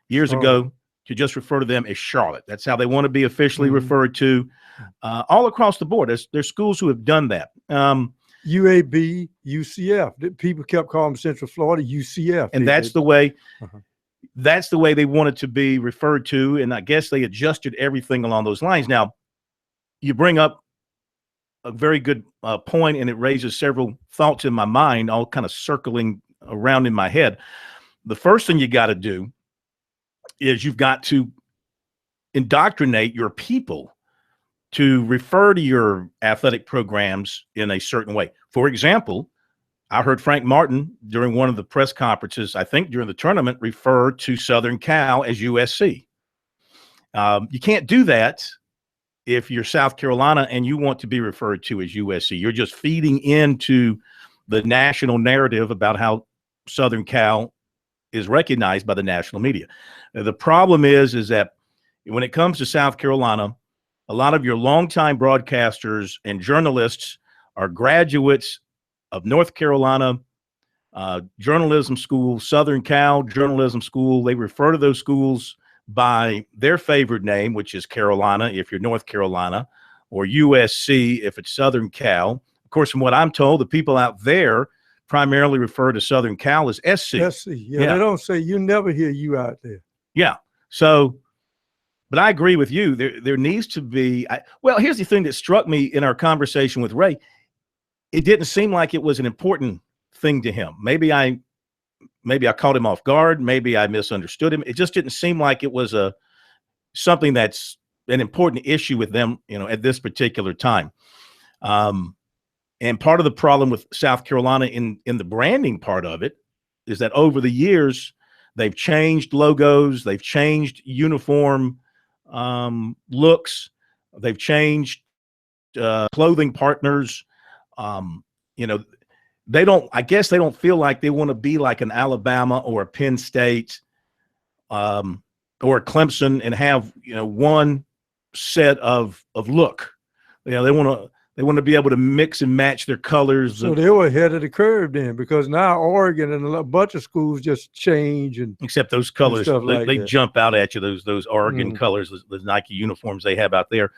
years ago to just refer to them as Charlotte. That's how they want to be officially referred to all across the board. There's schools who have done that. UAB, UCF. People kept calling Central Florida UCF. And that's the way that's the way they wanted to be referred to. And I guess they adjusted everything along those lines. Now, you bring up a very good point, and it raises several thoughts in my mind, all kind of circling around in my head. The first thing you got to do is you've got to indoctrinate your people to refer to your athletic programs in a certain way. For example, I heard Frank Martin during one of the press conferences, I think during the tournament, refer to Southern Cal as USC. You can't do that if you're South Carolina and you want to be referred to as USC. You're just feeding into the national narrative about how Southern Cal is recognized by the national media. The problem is that when it comes to South Carolina, a lot of your longtime broadcasters and journalists are graduates of North Carolina journalism school, Southern Cal journalism school. They refer to those schools by their favorite name, which is Carolina if you're North Carolina, or USC if it's Southern Cal. Of course, from what I'm told, the people out there primarily refer to Southern Cal as SC. SC, yeah. They don't say, you never hear you out there. Yeah. So, but I agree with you. There needs to be, well, here's the thing that struck me in our conversation with Ray. It didn't seem like it was an important thing to him. Maybe I caught him off guard. Maybe I misunderstood him. It just didn't seem like it was something that's an important issue with them, at this particular time. And part of the problem with South Carolina in the branding part of it is that over the years, they've changed logos, they've changed uniform looks, they've changed clothing partners. I guess they don't feel like they want to be like an Alabama or a Penn State or a Clemson and have, one set of look. They want to be able to mix and match their colors. So they were ahead of the curve then, because now Oregon and a bunch of schools just change, and except those colors, they jump out at you. Those Oregon colors, the Nike uniforms they have out there.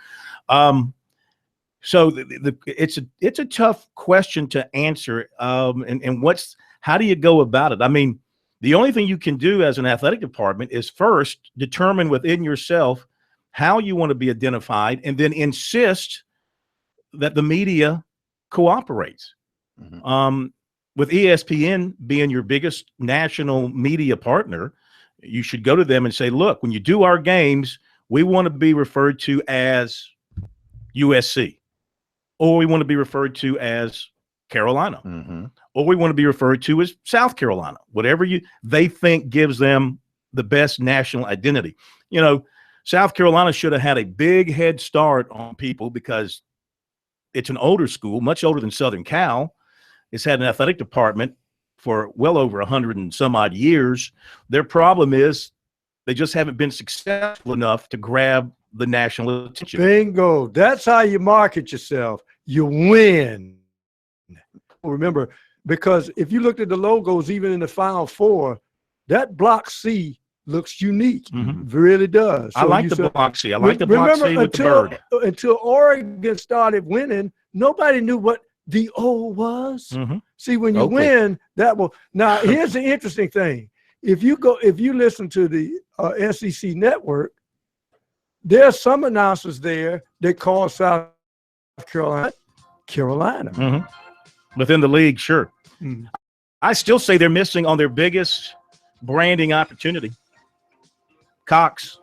So it's a tough question to answer. And how do you go about it? I mean, the only thing you can do as an athletic department is first determine within yourself how you want to be identified, and then insist that the media cooperates. Mm-hmm. With ESPN being your biggest national media partner, you should go to them and say, look, when you do our games, we want to be referred to as USC, or we want to be referred to as Carolina, mm-hmm. or we want to be referred to as South Carolina, whatever they think gives them the best national identity. South Carolina should have had a big head start on people because it's an older school, much older than Southern Cal. It's had an athletic department for well over 100 and some odd years. Their problem is they just haven't been successful enough to grab the national attention. Bingo. That's how you market yourself. You win. Remember, because if you looked at the logos, even in the Final Four, that Block C looks unique. Mm-hmm. It really does. So I like the Block C. I like the Block C with the bird. Until Oregon started winning, nobody knew what the O was. Mm-hmm. See, when you win, that will. Now, here's the interesting thing. If you listen to the SEC network, there are some announcers there that call South Carolina. Mm-hmm. Within the league, sure. Mm-hmm. I still say they're missing on their biggest branding opportunity. Cox.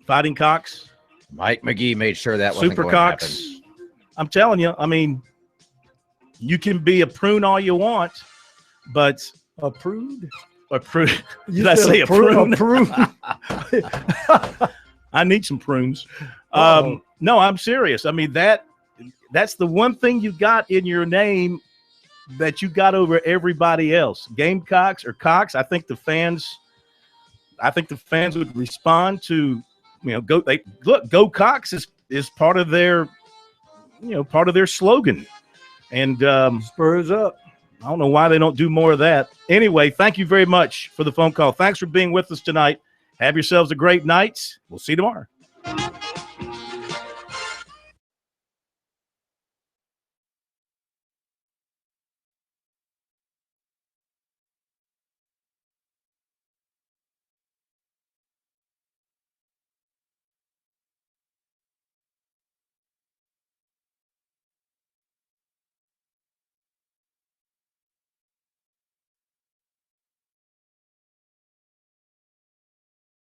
Fighting Cox. Mike McGee made sure that wasn't Super going Cox. to happen. I'm telling you, I mean, you can be a prune all you want, but a prude? A prude. Did I say a prune? A prune. I need some prunes. No, I'm serious. I mean, that's the one thing you got in your name that you got over everybody else. Gamecocks or Cox. I think the fans would respond to, go Cox is part of their, part of their slogan. And Spurs up. I don't know why they don't do more of that. Anyway, thank you very much for the phone call. Thanks for being with us tonight. Have yourselves a great night. We'll see you tomorrow.